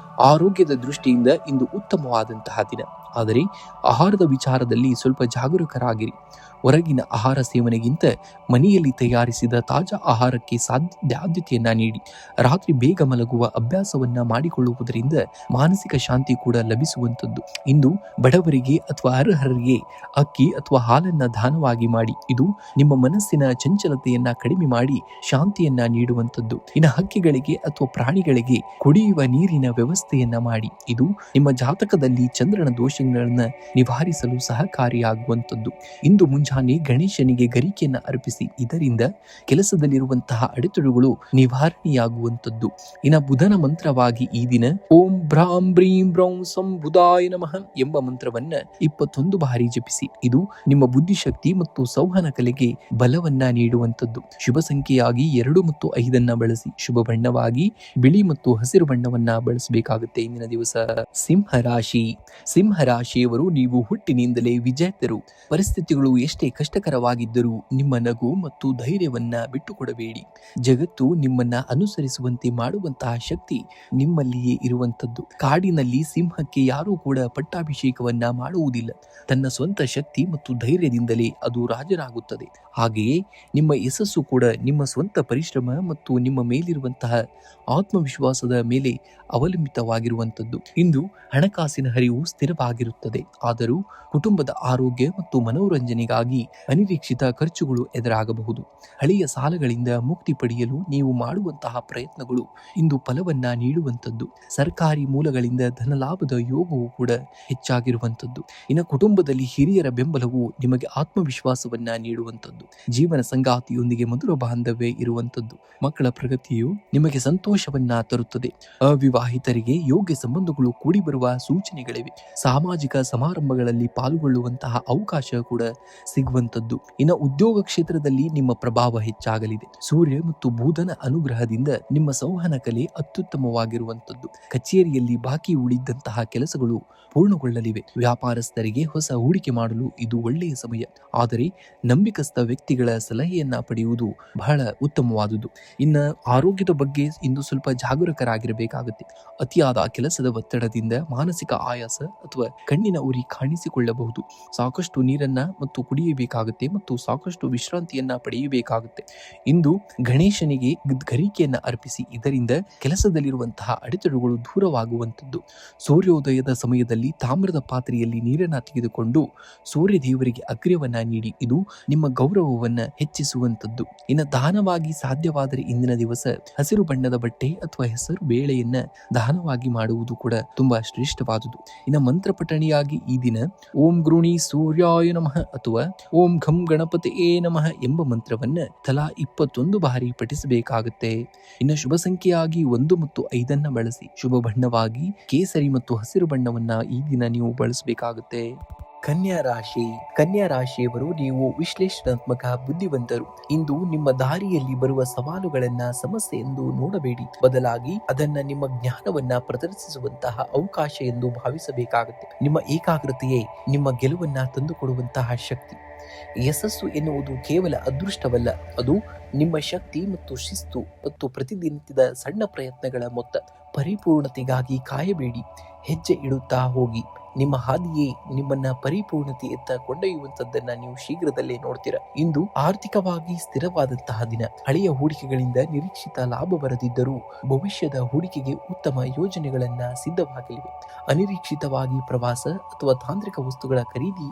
ಆರೋಗ್ಯದ ದೃಷ್ಟಿಯಿಂದ ಇಂದು ಉತ್ತಮವಾದಂತಹ ದಿನ. ಆದರೆ ಆಹಾರದ ವಿಚಾರದಲ್ಲಿ ಸ್ವಲ್ಪ ಜಾಗರೂಕರಾಗಿರಿ. ಹೊರಗಿನ ಆಹಾರ ಸೇವನೆಗಿಂತ ಮನೆಯಲ್ಲಿ ತಯಾರಿಸಿದ ತಾಜಾ ಆಹಾರಕ್ಕೆ ಆದ್ಯತೆಯನ್ನ ನೀಡಿ. ರಾತ್ರಿ ಬೇಗ ಮಲಗುವ ಅಭ್ಯಾಸವನ್ನ ಮಾಡಿಕೊಳ್ಳುವುದರಿಂದ ಮಾನಸಿಕ ಶಾಂತಿ ಕೂಡ ಲಭಿಸುವಂತದ್ದು. ಇಂದು ಬಡವರಿಗೆ ಅಥವಾ ಅರ್ಹರಿಗೆ ಅಕ್ಕಿ ಅಥವಾ ಹಾಲನ್ನ ದಾನವಾಗಿ ಮಾಡಿ. ಇದು ನಿಮ್ಮ ಮನಸ್ಸಿನ ಚಂಚಲತೆಯನ್ನ ಕಡಿಮೆ ಮಾಡಿ ಶಾಂತಿಯನ್ನ ನೀಡುವಂತದ್ದು. ಹಕ್ಕಿಗಳಿಗೆ ಅಥವಾ ಪ್ರಾಣಿಗಳಿಗೆ ಕುಡಿಯುವ ನೀರಿನ ವ್ಯವಸ್ಥೆ ವ್ಯವಸ್ಥೆಯನ್ನ ಮಾಡಿ. ಇದು ನಿಮ್ಮ ಜಾತಕದಲ್ಲಿ ಚಂದ್ರನ ದೋಷಗಳನ್ನ ನಿವಾರಿಸಲು ಸಹಕಾರಿಯಾಗುವಂಥದ್ದು. ಇಂದು ಮುಂಜಾನೆ ಗಣೇಶನಿಗೆ ಗರಿಕೆಯನ್ನ ಅರ್ಪಿಸಿ. ಇದರಿಂದ ಕೆಲಸದಲ್ಲಿರುವಂತಹ ಅಡೆತಡೆಗಳು ನಿವಾರಣೆಯಾಗುವಂಥದ್ದು. ಇನ್ನು ಬುಧನ ಮಂತ್ರವಾಗಿ ಈ ದಿನ ಓಂ ಭ್ರಾಂ ಬ್ರೀಂ ಬ್ರೌಂ ಸಂ ಬುಧಾಯ ನಮಃ ಎಂಬ ಮಂತ್ರವನ್ನ 21 ಬಾರಿ ಜಪಿಸಿ. ಇದು ನಿಮ್ಮ ಬುದ್ಧಿಶಕ್ತಿ ಮತ್ತು ಸಂವಹನ ಕಲೆಗೆ ಬಲವನ್ನ ನೀಡುವಂಥದ್ದು. ಶುಭ ಸಂಖ್ಯೆಯಾಗಿ 2 ಮತ್ತು 5 ಬಳಸಿ. ಶುಭ ಬಣ್ಣವಾಗಿ ಬಿಳಿ ಮತ್ತು ಹಸಿರು ಬಣ್ಣವನ್ನ ಬಳಸಬೇಕಾಗುತ್ತೆ. ಇಂದಿನ ದಿವಸ ಸಿಂಹ ರಾಶಿಯವರು ನೀವು ಹುಟ್ಟಿನಿಂದಲೇ ವಿಜೇತರು. ಪರಿಸ್ಥಿತಿಗಳು ಎಷ್ಟೇ ಕಷ್ಟಕರವಾಗಿದ್ದರೂ ನಿಮ್ಮ ನಗು ಮತ್ತು ಧೈರ್ಯವನ್ನ ಬಿಟ್ಟುಕೊಡಬೇಡಿ. ಜಗತ್ತು ನಿಮ್ಮನ್ನ ಅನುಸರಿಸುವಂತೆ ಮಾಡುವಂತಹ ಶಕ್ತಿ ನಿಮ್ಮಲ್ಲಿಯೇ ಇರುವಂತದ್ದು. ಕಾಡಿನಲ್ಲಿ ಸಿಂಹಕ್ಕೆ ಯಾರೂ ಕೂಡ ಪಟ್ಟಾಭಿಷೇಕವನ್ನ ಮಾಡುವುದಿಲ್ಲ. ತನ್ನ ಸ್ವಂತ ಶಕ್ತಿ ಮತ್ತು ಧೈರ್ಯದಿಂದಲೇ ಅದು ರಾಜರಾಗುತ್ತದೆ. ಹಾಗೆಯೇ ನಿಮ್ಮ ಯಶಸ್ಸು ಕೂಡ ನಿಮ್ಮ ಸ್ವಂತ ಪರಿಶ್ರಮ ಮತ್ತು ನಿಮ್ಮ ಮೇಲಿರುವಂತಹ ಆತ್ಮವಿಶ್ವಾಸದ ಮೇಲೆ ಅವಲಂಬಿತವಾಗಿರುವಂಥದ್ದು. ಇಂದು ಹಣಕಾಸಿನ ಹರಿವು ಸ್ಥಿರವಾಗಿರುತ್ತದೆ. ಆದರೂ ಕುಟುಂಬದ ಆರೋಗ್ಯ ಮತ್ತು ಮನೋರಂಜನೆಗಾಗಿ ಅನಿರೀಕ್ಷಿತ ಖರ್ಚುಗಳು ಎದುರಾಗಬಹುದು. ಹಳೆಯ ಸಾಲಗಳಿಂದ ಮುಕ್ತಿ ಪಡೆಯಲು ನೀವು ಮಾಡುವಂತಹ ಪ್ರಯತ್ನಗಳು ಇಂದು ಫಲವನ್ನ ನೀಡುವಂಥದ್ದು. ಸರ್ಕಾರಿ ಮೂಲಗಳಿಂದ ಧನಲಾಭದ ಯೋಗವು ಕೂಡ ಹೆಚ್ಚಾಗಿರುವಂಥದ್ದು. ಇನ್ನು ಕುಟುಂಬದಲ್ಲಿ ಹಿರಿಯರ ಬೆಂಬಲವು ನಿಮಗೆ ಆತ್ಮವಿಶ್ವಾಸವನ್ನ ನೀಡುವಂಥದ್ದು. ಜೀವನ ಸಂಗಾತಿಯೊಂದಿಗೆ ಮಧುರ ಬಾಂಧವ್ಯ ಇರುವಂಥದ್ದು. ಮಕ್ಕಳ ಪ್ರಗತಿಯು ನಿಮಗೆ ಸಂತೋಷವನ್ನ ತರುತ್ತದೆ. ಅವಿವಾಹಿತರಿಗೆ ಯೋಗ್ಯ ಸಂಬಂಧಗಳು ಕೂಡಿ ಬರುವ ಸೂಚನೆಗಳಿವೆ. ಸಾಮಾಜಿಕ ಸಮಾರಂಭಗಳಲ್ಲಿ ಪಾಲ್ಗೊಳ್ಳುವಂತಹ ಅವಕಾಶ ಕೂಡ ಸಿಗುವಂಥದ್ದು. ಇನ್ನು ಉದ್ಯೋಗ ಕ್ಷೇತ್ರದಲ್ಲಿ ನಿಮ್ಮ ಪ್ರಭಾವ ಹೆಚ್ಚಾಗಲಿದೆ. ಸೂರ್ಯ ಮತ್ತು ಬುಧನ ಅನುಗ್ರಹದಿಂದ ನಿಮ್ಮ ಸಂವಹನ ಕಲೆ ಅತ್ಯುತ್ತಮವಾಗಿರುವಂಥದ್ದು. ಕಚೇರಿಯಲ್ಲಿ ಬಾಕಿ ಉಳಿದಂತಹ ಕೆಲಸಗಳು ಪೂರ್ಣಗೊಳ್ಳಲಿವೆ. ವ್ಯಾಪಾರಸ್ಥರಿಗೆ ಹೊಸ ಹೂಡಿಕೆ ಮಾಡಲು ಇದು ಒಳ್ಳೆಯ ಸಮಯ. ಆದರೆ ನಂಬಿಕಸ್ಥ ವ್ಯಕ್ತಿಗಳ ಸಲಹೆಯನ್ನ ಪಡೆಯುವುದು ಬಹಳ ಉತ್ತಮವಾದುದು. ಇನ್ನು ಆರೋಗ್ಯದ ಬಗ್ಗೆ ಇಂದು ಸ್ವಲ್ಪ ಜಾಗರೂಕರಾಗಿರಬೇಕಾಗುತ್ತೆ. ಅತಿಯಾದ ಕೆಲಸದ ಒತ್ತಡದಿಂದ ಮಾನಸಿಕ ಆಯಾಸ ಅಥವಾ ಕಣ್ಣಿನ ಉರಿ ಕಾಣಿಸಿಕೊಳ್ಳಬಹುದು. ಸಾಕಷ್ಟು ನೀರನ್ನ ಮತ್ತು ಕುಡಿಯಬೇಕಾಗುತ್ತೆ ಮತ್ತು ಸಾಕಷ್ಟು ವಿಶ್ರಾಂತಿಯನ್ನ ಪಡೆಯಬೇಕಾಗುತ್ತೆ. ಇಂದು ಗಣೇಶನಿಗೆ ಗರಿಕೆಯನ್ನ ಅರ್ಪಿಸಿ. ಇದರಿಂದ ಕೆಲಸದಲ್ಲಿರುವಂತಹ ಅಡೆತಡೆಗಳು ದೂರವಾಗುವಂಥದ್ದು. ಸೂರ್ಯೋದಯದ ಸಮಯದಲ್ಲಿ ತಾಮ್ರದ ಪಾತ್ರೆಯಲ್ಲಿ ನೀರನ್ನ ತೆಗೆದುಕೊಂಡು ಸೂರ್ಯ ದೇವರಿಗೆ ಅಗ್ರ್ಯವನ್ನ ನೀಡಿ. ಇದು ನಿಮ್ಮ ಗೌರವವನ್ನ ಹೆಚ್ಚಿಸುವಂಥದ್ದು. ಇನ್ನು ದಾನವಾಗಿ ಸಾಧ್ಯವಾದರೆ ಇಂದಿನ ದಿವಸ ಹಸಿರು ಬಣ್ಣದ ಬಟ್ಟೆ ಅಥವಾ ಹೆಸರು ಬೇಳೆಯನ್ನ ದಾನವಾಗಿ ಮಾಡುವುದು ಕೂಡ ತುಂಬಾ ಶ್ರೇಷ್ಠವಾದುದು. ಇನ್ನು ಮಂತ್ರ ಪಠಣಿಯಾಗಿ ಈ ದಿನ ಓಂ ಗೃಣಿ ಸೂರ್ಯಾಯ ನಮಃ ಅಥವಾ ಓಂ ಘಂ ಗಣಪತಿಯೇ ನಮಃ ಎಂಬ ಮಂತ್ರವನ್ನ ತಲಾ 21 ಬಾರಿ ಪಠಿಸಬೇಕಾಗುತ್ತೆ. ಇನ್ನು ಶುಭ ಸಂಖ್ಯೆಯಾಗಿ 1 ಮತ್ತು 5 ಬಳಸಿ. ಶುಭ ಬಣ್ಣವಾಗಿ ಕೇಸರಿ ಮತ್ತು ಹಸಿರು ಬಣ್ಣವನ್ನ ಈ ದಿನ ನೀವು ಬಳಸಬೇಕಾಗುತ್ತೆ. ಕನ್ಯಾ ರಾಶಿಯವರು ನೀವು ವಿಶ್ಲೇಷಣಾತ್ಮಕ ಬುದ್ಧಿವಂತರು. ಇಂದು ನಿಮ್ಮ ದಾರಿಯಲ್ಲಿ ಬರುವ ಸವಾಲುಗಳನ್ನ ಸಮಸ್ಯೆ ಎಂದು ನೋಡಬೇಡಿ. ಬದಲಾಗಿ ಅದನ್ನ ನಿಮ್ಮ ಜ್ಞಾನವನ್ನ ಪ್ರದರ್ಶಿಸುವಂತಹ ಅವಕಾಶ ಎಂದು ಭಾವಿಸಬೇಕಾಗುತ್ತೆ. ನಿಮ್ಮ ಏಕಾಗ್ರತೆಯೇ ನಿಮ್ಮ ಗೆಲುವನ್ನ ತಂದುಕೊಡುವಂತಹ ಶಕ್ತಿ. ಯಶಸ್ಸು ಎನ್ನುವುದು ಕೇವಲ ಅದೃಷ್ಟವಲ್ಲ, ಅದು ನಿಮ್ಮ ಶಕ್ತಿ ಮತ್ತು ಶಿಸ್ತು ಮತ್ತು ಪ್ರತಿದಿನದ ಸಣ್ಣ ಪ್ರಯತ್ನಗಳ ಮೊತ್ತ. ಪರಿಪೂರ್ಣತೆಗಾಗಿ ಕಾಯಬೇಡಿ, ಹೆಜ್ಜೆ ಇಡುತ್ತಾ ಹೋಗಿ. ನಿಮ್ಮ ಹಾದಿಯೇ ನಿಮ್ಮನ್ನ ಪರಿಪೂರ್ಣತೆಯತ್ತ ಕೊಂಡೊಯ್ಯುವಂತದ್ದನ್ನ ನೀವು ಶೀಘ್ರದಲ್ಲೇ ನೋಡ್ತೀರಾ. ಇಂದು ಆರ್ಥಿಕವಾಗಿ ಸ್ಥಿರವಾದಂತಹ ದಿನ. ಹಳೆಯ ಹೂಡಿಕೆಗಳಿಂದ ನಿರೀಕ್ಷಿತ ಲಾಭ ಬರದಿದ್ದರೂ ಭವಿಷ್ಯದ ಹೂಡಿಕೆಗೆ ಉತ್ತಮ ಯೋಜನೆಗಳನ್ನ ಸಿದ್ಧವಾಗಲಿವೆ. ಅನಿರೀಕ್ಷಿತವಾಗಿ ಪ್ರವಾಸ ಅಥವಾ ತಾಂತ್ರಿಕ ವಸ್ತುಗಳ ಖರೀದಿ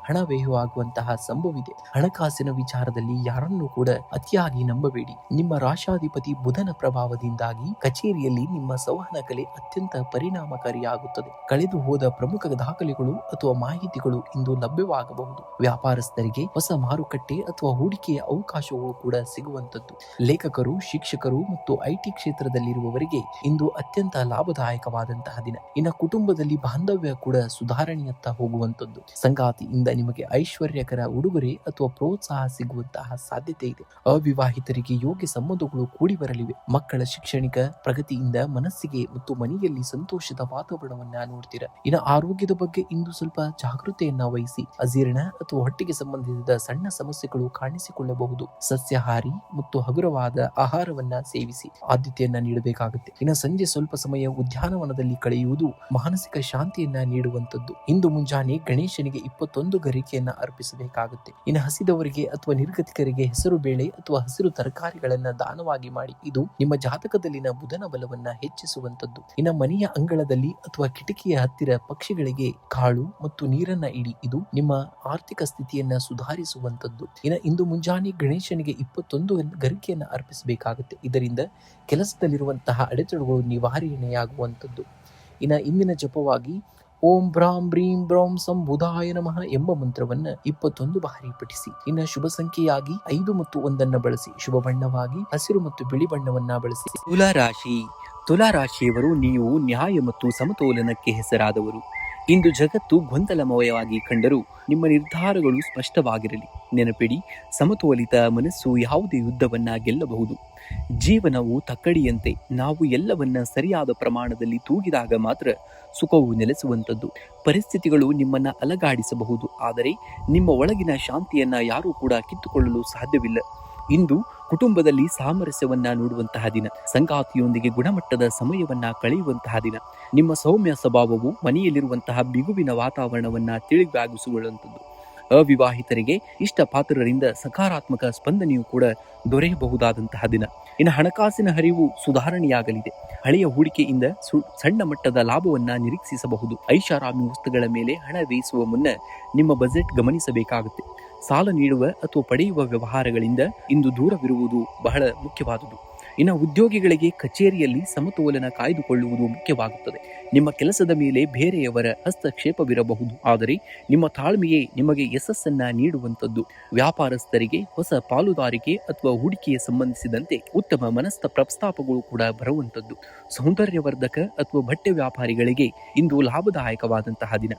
ಹಣ ವ್ಯಯವಾಗುವಂತಹ ಸಂಭವವಿದೆ. ಹಣಕಾಸಿನ ವಿಚಾರದಲ್ಲಿ ಯಾರನ್ನೂ ಕೂಡ ಅತಿಯಾಗಿ ನಂಬಬೇಡಿ. ನಿಮ್ಮ ರಾಶಾಧಿಪತಿ ಬುಧನ ಪ್ರಭಾವದಿಂದಾಗಿ ಕಚೇರಿಯಲ್ಲಿ ನಿಮ್ಮ ಸಂವಹನ ಕಲೆ ಅತ್ಯಂತ ಪರಿಣಾಮಕಾರಿಯಾಗುತ್ತದೆ. ಕಳೆದು ಹೋದ ಪ್ರಮುಖ ದಾಖಲೆಗಳು ಅಥವಾ ಮಾಹಿತಿಗಳು ಇಂದು ಲಭ್ಯವಾಗಬಹುದು. ವ್ಯಾಪಾರಸ್ಥರಿಗೆ ಹೊಸ ಮಾರುಕಟ್ಟೆ ಅಥವಾ ಹೂಡಿಕೆಯ ಅವಕಾಶಗಳು ಕೂಡ ಸಿಗುವಂತದ್ದು. ಲೇಖಕರು, ಶಿಕ್ಷಕರು ಮತ್ತು ಐಟಿ ಕ್ಷೇತ್ರದಲ್ಲಿರುವವರಿಗೆ ಇಂದು ಅತ್ಯಂತ ಲಾಭದಾಯಕವಾದಂತಹ ದಿನ. ಇನ್ನು ಕುಟುಂಬದಲ್ಲಿ ಬಾಂಧವ್ಯ ಕೂಡ ಸುಧಾರಣೆಯತ್ತ ಹೋಗುವಂತದ್ದು. ಸಂಗಾತಿಯಿಂದ ನಿಮಗೆ ಐಶ್ವರ್ಯಕರ ಉಡುಗೊರೆ ಅಥವಾ ಪ್ರೋತ್ಸಾಹ ಸಿಗುವಂತಹ ಸಾಧ್ಯತೆ ಇದೆ. ಅವಿವಾಹಿತರಿಗೆ ಯೋಗ್ಯ ಸಂಬಂಧಗಳು ಕೂಡಿ ಬರಲಿವೆ. ಮಕ್ಕಳ ಶೈಕ್ಷಣಿಕ ಪ್ರಗತಿಯಿಂದ ಮನಸ್ಸಿಗೆ ಮತ್ತು ಮನೆಯಲ್ಲಿ ಸಂತೋಷದ ವಾತಾವರಣವನ್ನ ನೋಡ್ತೀರಾ. ಇನ್ನು ಆರೋಗ್ಯದ ಬಗ್ಗೆ ಇಂದು ಸ್ವಲ್ಪ ಜಾಗೃತೆಯನ್ನ ವಹಿಸಿ. ಅಜೀರ್ಣ ಅಥವಾ ಹೊಟ್ಟೆಗೆ ಸಂಬಂಧಿಸಿದ ಸಣ್ಣ ಸಮಸ್ಯೆಗಳು ಕಾಣಿಸಿಕೊಳ್ಳಬಹುದು. ಸಸ್ಯಾಹಾರಿ ಮತ್ತು ಹಗುರವಾದ ಆಹಾರವನ್ನ ಸೇವಿಸಿ ಆದ್ಯತೆಯನ್ನ ನೀಡಬೇಕಾಗುತ್ತೆ. ಇನ್ನು ಸಂಜೆ ಸ್ವಲ್ಪ ಸಮಯ ಉದ್ಯಾನವನದಲ್ಲಿ ಕಳೆಯುವುದು ಮಾನಸಿಕ ಶಾಂತಿಯನ್ನ ನೀಡುವಂತದ್ದು. ಇಂದು ಮುಂಜಾನೆ ಗಣೇಶನಿಗೆ 21 ಗರಿಕೆಯನ್ನ ಅರ್ಪಿಸಬೇಕಾಗುತ್ತೆ. ಇನ್ನು ಹಸಿದವರಿಗೆ ಅಥವಾ ನಿರ್ಗತಿಕರಿಗೆ ಹೆಸರು ಬೇಳೆ ಅಥವಾ ಹಸಿರು ತರಕಾರಿಗಳನ್ನ ದಾನವಾಗಿ ಮಾಡಿ. ಇದು ನಿಮ್ಮ ಜಾತಕದಲ್ಲಿನ ಬುಧನ ಬಲವನ್ನ ಹೆಚ್ಚಿಸುವಂತದ್ದು. ಇನ್ನು ಮನೆಯ ಅಂಗಳದಲ್ಲಿ ಅಥವಾ ಕಿಟಕಿಯ ಹತ್ತಿರ ಪಕ್ಷಿಗಳಿಗೆ ಕಾಳು ಮತ್ತು ನೀರನ್ನ ಇಡಿ. ಇದು ನಿಮ್ಮ ಆರ್ಥಿಕ ಸ್ಥಿತಿಯನ್ನ ಸುಧಾರಿಸುವಂತದ್ದು. ಇನ್ನು ಇಂದು ಮುಂಜಾನೆ ಗಣೇಶನಿಗೆ 21 ಗರಿಕೆಯನ್ನ ಅರ್ಪಿಸಬೇಕಾಗುತ್ತೆ. ಇದರಿಂದ ಕೆಲಸದಲ್ಲಿರುವಂತಹ ಅಡೆತಡೆಗಳು ನಿವಾರಣೆಯಾಗುವಂತದ್ದು. ಇಂದಿನ ಜಪವಾಗಿ ಓಂ ಭ್ರಾಂ ಬ್ರೀಂ ಬ್ರೌಂ ಸಂಬುಧಾಯ ನಮಃ ಎಂಬ ಮಂತ್ರವನ್ನ 21 ಬಾರಿ ಪಠಿಸಿ. ಶುಭ ಸಂಖ್ಯೆಯಾಗಿ 5 ಮತ್ತು 1 ಬಳಸಿ. ಶುಭ ಬಣ್ಣವಾಗಿ ಹಸಿರು ಮತ್ತು ಬಿಳಿ ಬಣ್ಣವನ್ನ ಬಳಸಿ. ತುಲಾ ರಾಶಿಯವರು ನೀವು ನ್ಯಾಯ ಮತ್ತು ಸಮತೋಲನಕ್ಕೆ ಹೆಸರಾದವರು. ಇಂದು ಜಗತ್ತು ಗೊಂದಲಮಯವಾಗಿ ಕಂಡರೂ ನಿಮ್ಮ ನಿರ್ಧಾರಗಳು ಸ್ಪಷ್ಟವಾಗಿರಲಿ. ನೆನಪಿಡಿ, ಸಮತೋಲಿತ ಮನಸ್ಸು ಯಾವುದೇ ಯುದ್ಧವನ್ನ ಗೆಲ್ಲಬಹುದು. ಜೀವನವು ತಕ್ಕಡಿಯಂತೆ, ನಾವು ಎಲ್ಲವನ್ನ ಸರಿಯಾದ ಪ್ರಮಾಣದಲ್ಲಿ ತೂಗಿದಾಗ ಮಾತ್ರ ಸುಖವು ನೆಲೆಸುವಂಥದ್ದು. ಪರಿಸ್ಥಿತಿಗಳು ನಿಮ್ಮನ್ನ ಅಲಗಾಡಿಸಬಹುದು, ಆದರೆ ನಿಮ್ಮ ಒಳಗಿನ ಶಾಂತಿಯನ್ನ ಯಾರೂ ಕೂಡ ಕಿತ್ತುಕೊಳ್ಳಲು ಸಾಧ್ಯವಿಲ್ಲ. ಇಂದು ಕುಟುಂಬದಲ್ಲಿ ಸಾಮರಸ್ಯವನ್ನ ನೋಡುವಂತಹ ದಿನ, ಸಂಗಾತಿಯೊಂದಿಗೆ ಗುಣಮಟ್ಟದ ಸಮಯವನ್ನ ಕಳೆಯುವಂತಹ ದಿನ. ನಿಮ್ಮ ಸೌಮ್ಯ ಸ್ವಭಾವವು ಮನೆಯಲ್ಲಿರುವಂತಹ ಬಿಗುವಿನ ವಾತಾವರಣವನ್ನ ತಿಳಿಗಾಗಿಸುವಂಥದ್ದು. ಅವಿವಾಹಿತರಿಗೆ ಇಷ್ಟ ಪಾತ್ರರಿಂದ ಸಕಾರಾತ್ಮಕ ಸ್ಪಂದನೆಯೂ ಕೂಡ ದೊರೆಯಬಹುದಾದಂತಹ ದಿನ. ಹಣಕಾಸಿನ ಹರಿವು ಸುಧಾರಣೆಯಾಗಲಿದೆ. ಹಳೆಯ ಹೂಡಿಕೆಯಿಂದ ಸಣ್ಣ ಮಟ್ಟದ ಲಾಭವನ್ನ ನಿರೀಕ್ಷಿಸಬಹುದು. ಐಷಾರಾಮಿ ವಸ್ತುಗಳ ಮೇಲೆ ಹಣ ವ್ಯಯಿಸುವ ಮುನ್ನ ನಿಮ್ಮ ಬಜೆಟ್ ಗಮನಿಸಬೇಕಾಗುತ್ತೆ. ಸಾಲ ನೀಡುವ ಅಥವಾ ಪಡೆಯುವ ವ್ಯವಹಾರಗಳಿಂದ ಇಂದು ದೂರವಿರುವುದು ಬಹಳ ಮುಖ್ಯವಾದುದು. ಉದ್ಯೋಗಿಗಳಿಗೆ ಕಚೇರಿಯಲ್ಲಿ ಸಮತೋಲನ ಕಾಯ್ದುಕೊಳ್ಳುವುದು ಮುಖ್ಯವಾಗುತ್ತದೆ. ನಿಮ್ಮ ಕೆಲಸದ ಮೇಲೆ ಬೇರೆಯವರ ಹಸ್ತಕ್ಷೇಪವಿರಬಹುದು, ಆದರೆ ನಿಮ್ಮ ತಾಳ್ಮೆಯೇ ನಿಮಗೆ ಯಶಸ್ಸನ್ನ ನೀಡುವಂಥದ್ದು. ವ್ಯಾಪಾರಸ್ಥರಿಗೆ ಹೊಸ ಪಾಲುದಾರಿಕೆ ಅಥವಾ ಹೂಡಿಕೆಗೆ ಸಂಬಂಧಿಸಿದಂತೆ ಉತ್ತಮ ಮನಸ್ಥ ಪ್ರಸ್ತಾಪಗಳು ಕೂಡ ಬರುವಂಥದ್ದು. ಸೌಂದರ್ಯವರ್ಧಕ ಅಥವಾ ಬಟ್ಟೆ ವ್ಯಾಪಾರಿಗಳಿಗೆ ಇಂದು ಲಾಭದಾಯಕವಾದಂತಹ ದಿನ.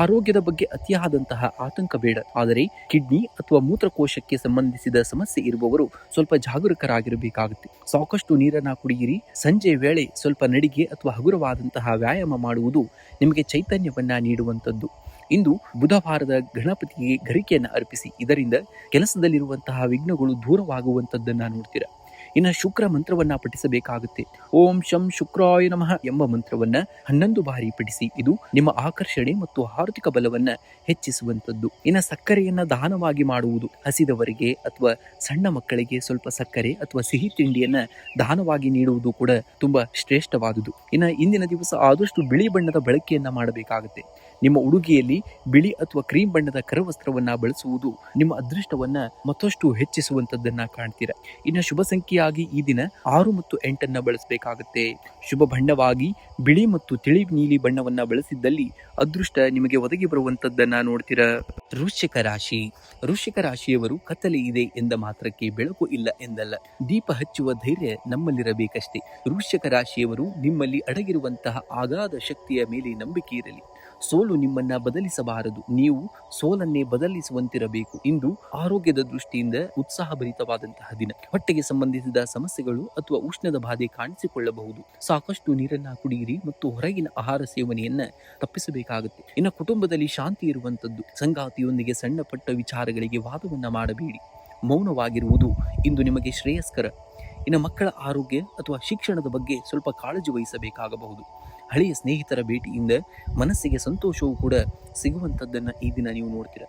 ಆರೋಗ್ಯದ ಬಗ್ಗೆ ಅತಿಯಾದಂತಹ ಆತಂಕ ಬೇಡ, ಆದರೆ ಕಿಡ್ನಿ ಅಥವಾ ಮೂತ್ರಕೋಶಕ್ಕೆ ಸಂಬಂಧಿಸಿದ ಸಮಸ್ಯೆ ಇರುವವರು ಸ್ವಲ್ಪ ಜಾಗರೂಕರಾಗಿರಬೇಕಾಗುತ್ತೆ. ಸಾಕಷ್ಟು ನೀರನ್ನ ಕುಡಿಯಿರಿ. ಸಂಜೆ ವೇಳೆ ಸ್ವಲ್ಪ ನಡಿಗೆ ಅಥವಾ ಹಗುರವಾದಂತಹ ವ್ಯಾಯಾಮ ಮಾಡುವುದು ನಿಮಗೆ ಚೈತನ್ಯವನ್ನ ನೀಡುವಂಥದ್ದು. ಇಂದು ಬುಧವಾರದ ಗಣಪತಿಗೆ ಗರಿಕೆಯನ್ನು ಅರ್ಪಿಸಿ. ಇದರಿಂದ ಕೆಲಸದಲ್ಲಿರುವಂತಹ ವಿಘ್ನಗಳು ದೂರವಾಗುವಂಥದ್ದನ್ನ ನೋಡ್ತೀರಾ. ಶುಕ್ರ ಮಂತ್ರವನ್ನ ಪಠಿಸಬೇಕಾಗುತ್ತೆ. ಓಂ ಶಂ ಶುಕ್ರಾಯ ನಮಃ ಎಂಬ ಮಂತ್ರವನ್ನ 11 ಬಾರಿ ಪಠಿಸಿ. ಇದು ನಿಮ್ಮ ಆಕರ್ಷಣೆ ಮತ್ತು ಆರ್ಥಿಕ ಬಲವನ್ನ ಹೆಚ್ಚಿಸುವಂಥದ್ದು. ಸಕ್ಕರೆಯನ್ನ ದಾನವಾಗಿ ಮಾಡುವುದು, ಹಸಿದವರಿಗೆ ಅಥವಾ ಸಣ್ಣ ಮಕ್ಕಳಿಗೆ ಸ್ವಲ್ಪ ಸಕ್ಕರೆ ಅಥವಾ ಸಿಹಿ ತಿಂಡಿಯನ್ನ ದಾನವಾಗಿ ನೀಡುವುದು ಕೂಡ ತುಂಬಾ ಶ್ರೇಷ್ಠವಾದುದು. ಇಂದಿನ ದಿವಸ ಆದಷ್ಟು ಬಿಳಿ ಬಣ್ಣದ ಬಳಕೆಯನ್ನ ಮಾಡಬೇಕಾಗುತ್ತೆ. ನಿಮ್ಮ ಉಡುಗೆಯಲ್ಲಿ ಬಿಳಿ ಅಥವಾ ಕ್ರೀಮ್ ಬಣ್ಣದ ಕರವಸ್ತ್ರವನ್ನ ಬಳಸುವುದು ನಿಮ್ಮ ಅದೃಷ್ಟವನ್ನ ಮತ್ತಷ್ಟು ಹೆಚ್ಚಿಸುವಂತದ್ದನ್ನ ಕಾಣ್ತೀರಾ. ಶುಭ ಸಂಖ್ಯೆಯಾಗಿ ಈ ದಿನ 6 ಮತ್ತು 8 ಬಳಸಬೇಕಾಗುತ್ತೆ. ಶುಭ ಬಣ್ಣವಾಗಿ ಬಿಳಿ ಮತ್ತು ತಿಳಿ ನೀಲಿ ಬಣ್ಣವನ್ನ ಬಳಸಿದ್ದಲ್ಲಿ ಅದೃಷ್ಟ ನಿಮಗೆ ಒದಗಿ ಬರುವಂತದ್ದನ್ನ ನೋಡ್ತೀರಾ. ವೃಶ್ಚಿಕ ರಾಶಿಯವರು ಕತ್ತಲೆ ಇದೆ ಎಂದ ಮಾತ್ರಕ್ಕೆ ಬೆಳಕು ಇಲ್ಲ ಎಂದಲ್ಲ. ದೀಪ ಹಚ್ಚುವ ಧೈರ್ಯ ನಮ್ಮಲ್ಲಿರಬೇಕಷ್ಟೇ. ವೃಶ್ಚಿಕ ರಾಶಿಯವರು ನಿಮ್ಮಲ್ಲಿ ಅಡಗಿರುವಂತಹ ಅಗಾಧ ಶಕ್ತಿಯ ಮೇಲೆ ನಂಬಿಕೆ ಇರಲಿ. ಸೋಲು ನಿಮ್ಮನ್ನ ಬದಲಿಸಬಾರದು, ನೀವು ಸೋಲನ್ನೇ ಬದಲಿಸುವಂತಿರಬೇಕು. ಇಂದು ಆರೋಗ್ಯದ ದೃಷ್ಟಿಯಿಂದ ಉತ್ಸಾಹಭರಿತವಾದಂತಹ ದಿನ. ಹೊಟ್ಟೆಗೆ ಸಂಬಂಧಿಸಿದ ಸಮಸ್ಯೆಗಳು ಅಥವಾ ಉಷ್ಣದ ಬಾಧೆ ಕಾಣಿಸಿಕೊಳ್ಳಬಹುದು. ಸಾಕಷ್ಟು ನೀರನ್ನ ಕುಡಿಯಿರಿ ಮತ್ತು ಹೊರಗಿನ ಆಹಾರ ಸೇವನೆಯನ್ನ ತಪ್ಪಿಸಬೇಕಾಗುತ್ತೆ. ಕುಟುಂಬದಲ್ಲಿ ಶಾಂತಿ ಇರುವಂತದ್ದು. ಸಂಗಾತಿಯೊಂದಿಗೆ ಸಣ್ಣ ಪಟ್ಟ ವಿಚಾರಗಳಿಗೆ ವಾದವನ್ನ ಮಾಡಬೇಡಿ. ಮೌನವಾಗಿರುವುದು ಇಂದು ನಿಮಗೆ ಶ್ರೇಯಸ್ಕರ. ಮಕ್ಕಳ ಆರೋಗ್ಯ ಅಥವಾ ಶಿಕ್ಷಣದ ಬಗ್ಗೆ ಸ್ವಲ್ಪ ಕಾಳಜಿ ವಹಿಸಬೇಕಾಗಬಹುದು. ಹಳೆಯ ಸ್ನೇಹಿತರ ಭೇಟಿಯಿಂದ ಮನಸ್ಸಿಗೆ ಸಂತೋಷವೂ ಕೂಡ ಸಿಗುವಂಥದ್ದನ್ನು ಈ ದಿನ ನೀವು ನೋಡ್ತೀರಾ.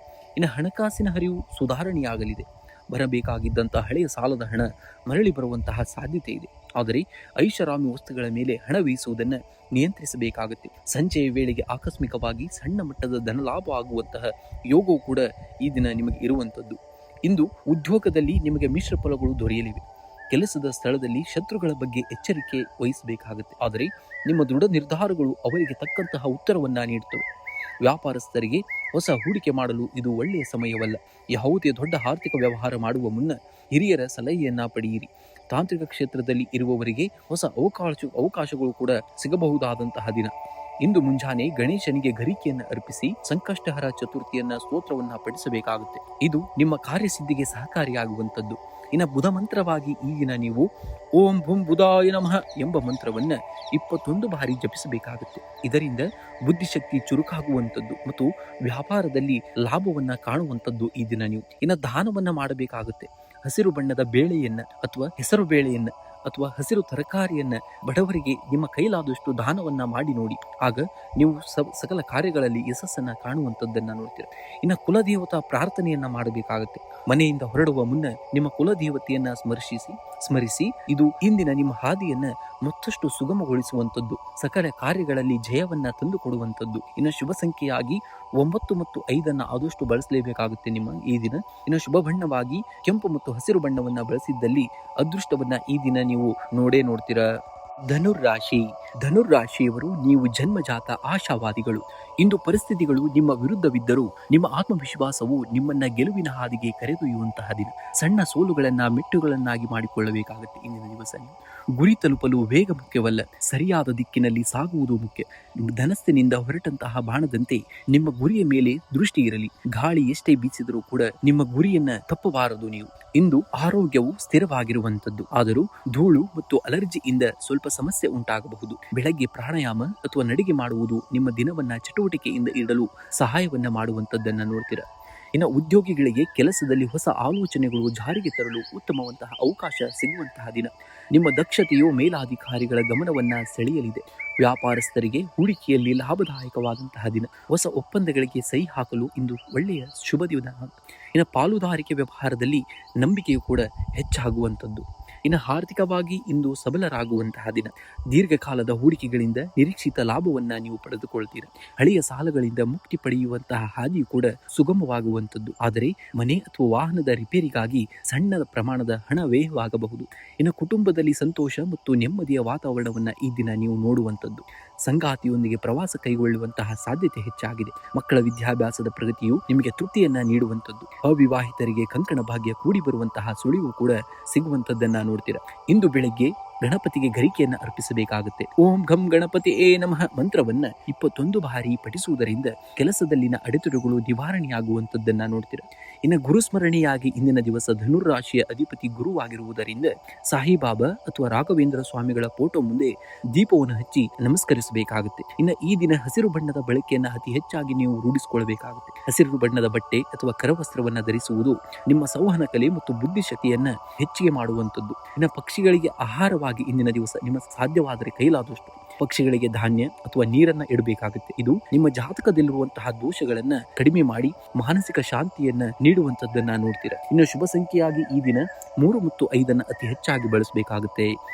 ಹಣಕಾಸಿನ ಹರಿವು ಸುಧಾರಣೆಯಾಗಲಿದೆ. ಬರಬೇಕಾಗಿದ್ದಂಥ ಹಳೆಯ ಸಾಲದ ಹಣ ಮರಳಿ ಬರುವಂತಹ ಸಾಧ್ಯತೆ ಇದೆ. ಆದರೆ ಐಷಾರಾಮಿ ವಸ್ತುಗಳ ಮೇಲೆ ಹಣ ವ್ಯಯಿಸುವುದನ್ನು ನಿಯಂತ್ರಿಸಬೇಕಾಗುತ್ತೆ. ಸಂಜೆಯ ವೇಳೆಗೆ ಆಕಸ್ಮಿಕವಾಗಿ ಸಣ್ಣ ಮಟ್ಟದ ಧನಲಾಭ ಆಗುವಂತಹ ಯೋಗವು ಕೂಡ ಈ ದಿನ ನಿಮಗೆ ಇರುವಂಥದ್ದು. ಇಂದು ಉದ್ಯೋಗದಲ್ಲಿ ನಿಮಗೆ ಮಿಶ್ರ ಫಲಗಳು ದೊರೆಯಲಿವೆ. ಕೆಲಸದ ಸ್ಥಳದಲ್ಲಿ ಶತ್ರುಗಳ ಬಗ್ಗೆ ಎಚ್ಚರಿಕೆ ವಹಿಸಬೇಕಾಗುತ್ತೆ. ಆದರೆ ನಿಮ್ಮ ದೃಢ ನಿರ್ಧಾರಗಳು ಅವರಿಗೆ ತಕ್ಕಂತಹ ಉತ್ತರವನ್ನ ನೀಡುತ್ತವೆ. ವ್ಯಾಪಾರಸ್ಥರಿಗೆ ಹೊಸ ಹೂಡಿಕೆ ಮಾಡಲು ಇದು ಒಳ್ಳೆಯ ಸಮಯವಲ್ಲ. ಯಾವುದೇ ದೊಡ್ಡ ಆರ್ಥಿಕ ವ್ಯವಹಾರ ಮಾಡುವ ಮುನ್ನ ಹಿರಿಯರ ಸಲಹೆಯನ್ನ ಪಡೆಯಿರಿ. ತಾಂತ್ರಿಕ ಕ್ಷೇತ್ರದಲ್ಲಿ ಇರುವವರಿಗೆ ಹೊಸ ಅವಕಾಶಗಳು ಕೂಡ ಸಿಗಬಹುದಾದಂತಹ ದಿನ. ಇಂದು ಮುಂಜಾನೆ ಗಣೇಶನಿಗೆ ಗರಿಕೆಯನ್ನು ಅರ್ಪಿಸಿ ಸಂಕಷ್ಟಹರ ಚತುರ್ಥಿಯನ್ನ ಸ್ತೋತ್ರವನ್ನ ಪಠಿಸಬೇಕಾಗುತ್ತೆ. ಇದು ನಿಮ್ಮ ಕಾರ್ಯಸಿದ್ಧಿಗೆ ಸಹಕಾರಿಯಾಗುವಂಥದ್ದು. ಬುಧ ಮಂತ್ರವಾಗಿ ಈ ದಿನ ನೀವು ಓಂ ಭುಂ ಬುಧಾಯ ನಮಃ ಎಂಬ ಮಂತ್ರವನ್ನ 21 ಬಾರಿ ಜಪಿಸಬೇಕಾಗುತ್ತೆ. ಇದರಿಂದ ಬುದ್ಧಿಶಕ್ತಿ ಚುರುಕಾಗುವಂಥದ್ದು ಮತ್ತು ವ್ಯಾಪಾರದಲ್ಲಿ ಲಾಭವನ್ನ ಕಾಣುವಂಥದ್ದು ಈ ದಿನ ನೀವು. ದಾನವನ್ನ ಮಾಡಬೇಕಾಗುತ್ತೆ. ಹಸಿರು ಬಣ್ಣದ ಬೇಳೆಯನ್ನ ಅಥವಾ ಹೆಸರು ಬೇಳೆಯನ್ನ ಅಥವಾ ಹಸಿರು ತರಕಾರಿಯನ್ನ ಬಡವರಿಗೆ ನಿಮ್ಮ ಕೈಲಾದಷ್ಟು ದಾನವನ್ನ ಮಾಡಿ ನೋಡಿ. ಆಗ ನೀವು ಸಕಲ ಕಾರ್ಯಗಳಲ್ಲಿ ಯಶಸ್ಸನ್ನ ಕಾಣುವಂಥದ್ದನ್ನ ನೋಡ್ತೀರಾ. ಕುಲದೇವತಾ ಪ್ರಾರ್ಥನೆಯನ್ನ ಮಾಡಬೇಕಾಗುತ್ತೆ. ಮನೆಯಿಂದ ಹೊರಡುವ ಮುನ್ನ ನಿಮ್ಮ ಕುಲದೇವತೆಯನ್ನ ಸ್ಮರಿಸಿ ಇದು ಇಂದಿನ ನಿಮ್ಮ ಹಾದಿಯನ್ನ ಮತ್ತಷ್ಟು ಸುಗಮಗೊಳಿಸುವಂಥದ್ದು, ಸಕಲ ಕಾರ್ಯಗಳಲ್ಲಿ ಜಯವನ್ನ ತಂದುಕೊಡುವಂಥದ್ದು. ಶುಭ ಸಂಖ್ಯೆಯಾಗಿ 9 ಮತ್ತು 5 ಆದಷ್ಟು ಬಳಸಲೇಬೇಕಾಗುತ್ತೆ ನಿಮ್ಮ ಈ ದಿನ. ಶುಭ ಬಣ್ಣವಾಗಿ ಕೆಂಪು ಮತ್ತು ಹಸಿರು ಬಣ್ಣವನ್ನ ಬಳಸಿದ್ದಲ್ಲಿ ಅದೃಷ್ಟವನ್ನ ಈ ದಿನ ನೀವು ನೋಡ್ತೀರಾ. ಧನುರ್ರಾಶಿ. ಧನುರ್ರಾಶಿಯವರು ನೀವು ಜನ್ಮಜಾತ ಆಶಾವಾದಿಗಳು. ಇಂದು ಪರಿಸ್ಥಿತಿಗಳು ನಿಮ್ಮ ವಿರುದ್ಧವಿದ್ದರೂ ನಿಮ್ಮ ಆತ್ಮವಿಶ್ವಾಸವು ನಿಮ್ಮನ್ನ ಗೆಲುವಿನ ಹಾದಿಗೆ ಕರೆದೊಯ್ಯುವಂತಹ ದಿನ. ಸಣ್ಣ ಸೋಲುಗಳನ್ನ ಮೆಟ್ಟುಗಳನ್ನಾಗಿ ಮಾಡಿಕೊಳ್ಳಬೇಕಾಗುತ್ತೆ ಇಂದಿನ ದಿವಸ. ಗುರಿ ತಲುಪಲು ವೇಗ ಮುಖ್ಯವಲ್ಲ, ಸರಿಯಾದ ದಿಕ್ಕಿನಲ್ಲಿ ಸಾಗುವುದು ಮುಖ್ಯ. ಧನಸ್ಸಿನಿಂದ ಹೊರಟಂತಹ ಬಾಣದಂತೆ ನಿಮ್ಮ ಗುರಿಯ ಮೇಲೆ ದೃಷ್ಟಿ ಇರಲಿ. ಗಾಳಿ ಎಷ್ಟೇ ಬೀಸಿದರೂ ಕೂಡ ನಿಮ್ಮ ಗುರಿಯನ್ನ ತಪ್ಪಬಾರದು ನೀವು. ಇಂದು ಆರೋಗ್ಯವು ಸ್ಥಿರವಾಗಿರುವಂತದ್ದು, ಆದರೂ ಧೂಳು ಮತ್ತು ಅಲರ್ಜಿಯಿಂದ ಸ್ವಲ್ಪ ಸಮಸ್ಯೆ ಉಂಟಾಗಬಹುದು. ಬೆಳಗ್ಗೆ ಪ್ರಾಣಾಯಾಮ ಅಥವಾ ನಡಿಗೆ ಮಾಡುವುದು ನಿಮ್ಮ ದಿನವನ್ನ ಚಟುವಟಿಕೆಯಿಂದ ಇಡಲು ಸಹಾಯವನ್ನ ಮಾಡುವಂತದ್ದನ್ನ ನೋಡ್ತೀರಾ. ಇನ್ನು ಉದ್ಯೋಗಿಗಳಿಗೆ ಕೆಲಸದಲ್ಲಿ ಹೊಸ ಆಲೋಚನೆಗಳು ಜಾರಿಗೆ ತರಲು ಉತ್ತಮವಂತಹ ಅವಕಾಶ ಸಿಗುವಂತಹ ದಿನ. ನಿಮ್ಮ ದಕ್ಷತೆಯು ಮೇಲಾಧಿಕಾರಿಗಳ ಗಮನವನ್ನ ಸೆಳೆಯಲಿದೆ. ವ್ಯಾಪಾರಸ್ಥರಿಗೆ ಹೂಡಿಕೆಯಲ್ಲಿ ಲಾಭದಾಯಕವಾದಂತಹ ದಿನ. ಹೊಸ ಒಪ್ಪಂದಗಳಿಗೆ ಸಹಿ ಹಾಕಲು ಇಂದು ಒಳ್ಳೆಯ ಶುಭ ದಿನ. ಇನ್ನು ಪಾಲುದಾರಿಕೆ ವ್ಯವಹಾರದಲ್ಲಿ ನಂಬಿಕೆಯು ಕೂಡ ಹೆಚ್ಚಾಗುವಂಥದ್ದು. ಇನ್ನು ಆರ್ಥಿಕವಾಗಿ ಇಂದು ಸಬಲರಾಗುವಂತಹ ದಿನ. ದೀರ್ಘಕಾಲದ ಹೂಡಿಕೆಗಳಿಂದ ನಿರೀಕ್ಷಿತ ಲಾಭವನ್ನ ನೀವು ಪಡೆದುಕೊಳ್ತೀರಾ. ಹಳೆಯ ಸಾಲಗಳಿಂದ ಮುಕ್ತಿ ಪಡೆಯುವಂತಹ ಹಾದಿಯು ಕೂಡ ಸುಗಮವಾಗುವಂಥದ್ದು. ಆದರೆ ಮನೆ ಅಥವಾ ವಾಹನದ ರಿಪೇರಿಗಾಗಿ ಸಣ್ಣ ಪ್ರಮಾಣದ ಹಣ ವ್ಯಯವಾಗಬಹುದು. ಇನ್ನು ಕುಟುಂಬದಲ್ಲಿ ಸಂತೋಷ ಮತ್ತು ನೆಮ್ಮದಿಯ ವಾತಾವರಣವನ್ನ ಈ ದಿನ ನೀವು ನೋಡುವಂಥದ್ದು. ಸಂಗಾತಿಯೊಂದಿಗೆ ಪ್ರವಾಸ ಕೈಗೊಳ್ಳುವಂತಹ ಸಾಧ್ಯತೆ ಹೆಚ್ಚಾಗಿದೆ. ಮಕ್ಕಳ ವಿದ್ಯಾಭ್ಯಾಸದ ಪ್ರಗತಿಯು ನಿಮಗೆ ತೃಪ್ತಿಯನ್ನ ನೀಡುವಂಥದ್ದು. ಅವಿವಾಹಿತರಿಗೆ ಕಂಕಣ ಭಾಗ್ಯ ಕೂಡಿ ಬರುವಂತಹ ಸುಳಿವು ಕೂಡ ಸಿಗುವಂಥದ್ದನ್ನ ನೋಡ್ತೀರಾ. ಇಂದು ಬೆಳಗ್ಗೆ ಗಣಪತಿಗೆ ಗರಿಕೆಯನ್ನು ಅರ್ಪಿಸಬೇಕಾಗುತ್ತೆ. ಓಂ ಘಂ ಗಣಪತಿ ಏ ನಮಃ ಮಂತ್ರವನ್ನ 21 ಬಾರಿ ಪಠಿಸುವುದರಿಂದ ಕೆಲಸದಲ್ಲಿನ ಅಡೆತಡೆಗಳು ನಿವಾರಣೆಯಾಗುವಂಥದ್ದನ್ನ ನೋಡ್ತೀರಾ. ಇನ್ನು ಗುರುಸ್ಮರಣೆಯಾಗಿ ಇಂದಿನ ದಿವಸ ಧನುರಾಶಿಯ ಅಧಿಪತಿ ಗುರುವಾಗಿರುವುದರಿಂದ ಸಾಯಿಬಾಬಾ ಅಥವಾ ರಾಘವೇಂದ್ರ ಸ್ವಾಮಿಗಳ ಫೋಟೋ ಮುಂದೆ ದೀಪವನ್ನು ಹಚ್ಚಿ ನಮಸ್ಕರಿಸಬೇಕಾಗುತ್ತೆ. ಇನ್ನು ಈ ದಿನ ಹಸಿರು ಬಣ್ಣದ ಬಳಕೆಯನ್ನ ಅತಿ ಹೆಚ್ಚಾಗಿ ನೀವು ರೂಢಿಸಿಕೊಳ್ಳಬೇಕಾಗುತ್ತೆ. ಹಸಿರು ಬಣ್ಣದ ಬಟ್ಟೆ ಅಥವಾ ಕರವಸ್ತ್ರವನ್ನ ಧರಿಸುವುದು ನಿಮ್ಮ ಸಂವಹನ ಕಲೆ ಮತ್ತು ಬುದ್ಧಿಶಕ್ತಿಯನ್ನ ಹೆಚ್ಚಿಗೆ ಮಾಡುವಂಥದ್ದು. ಇನ್ನು ಪಕ್ಷಿಗಳಿಗೆ ಆಹಾರವಾಗಿ ಇಂದಿನ ದಿವಸ ನಿಮ್ಮ ಸಾಧ್ಯವಾದರೆ ಕೈಲಾದಷ್ಟು ಪಕ್ಷಿಗಳಿಗೆ ಧಾನ್ಯ ಅಥವಾ ನೀರನ್ನ ಇಡಬೇಕಾಗುತ್ತೆ. ಇದು ನಿಮ್ಮ ಜಾತಕದಲ್ಲಿರುವಂತಹ ದೋಷಗಳನ್ನ ಕಡಿಮೆ ಮಾಡಿ ಮಾನಸಿಕ ಶಾಂತಿಯನ್ನ ನೀಡುವಂತದ್ದನ್ನ ನೋಡ್ತೀರಾ. ಇನ್ನು ಶುಭ ಸಂಖ್ಯೆಯಾಗಿ ಈ ದಿನ 3 ಮತ್ತು 5 ಅತಿ ಹೆಚ್ಚಾಗಿ ಬಳಸಬೇಕಾಗುತ್ತೆ.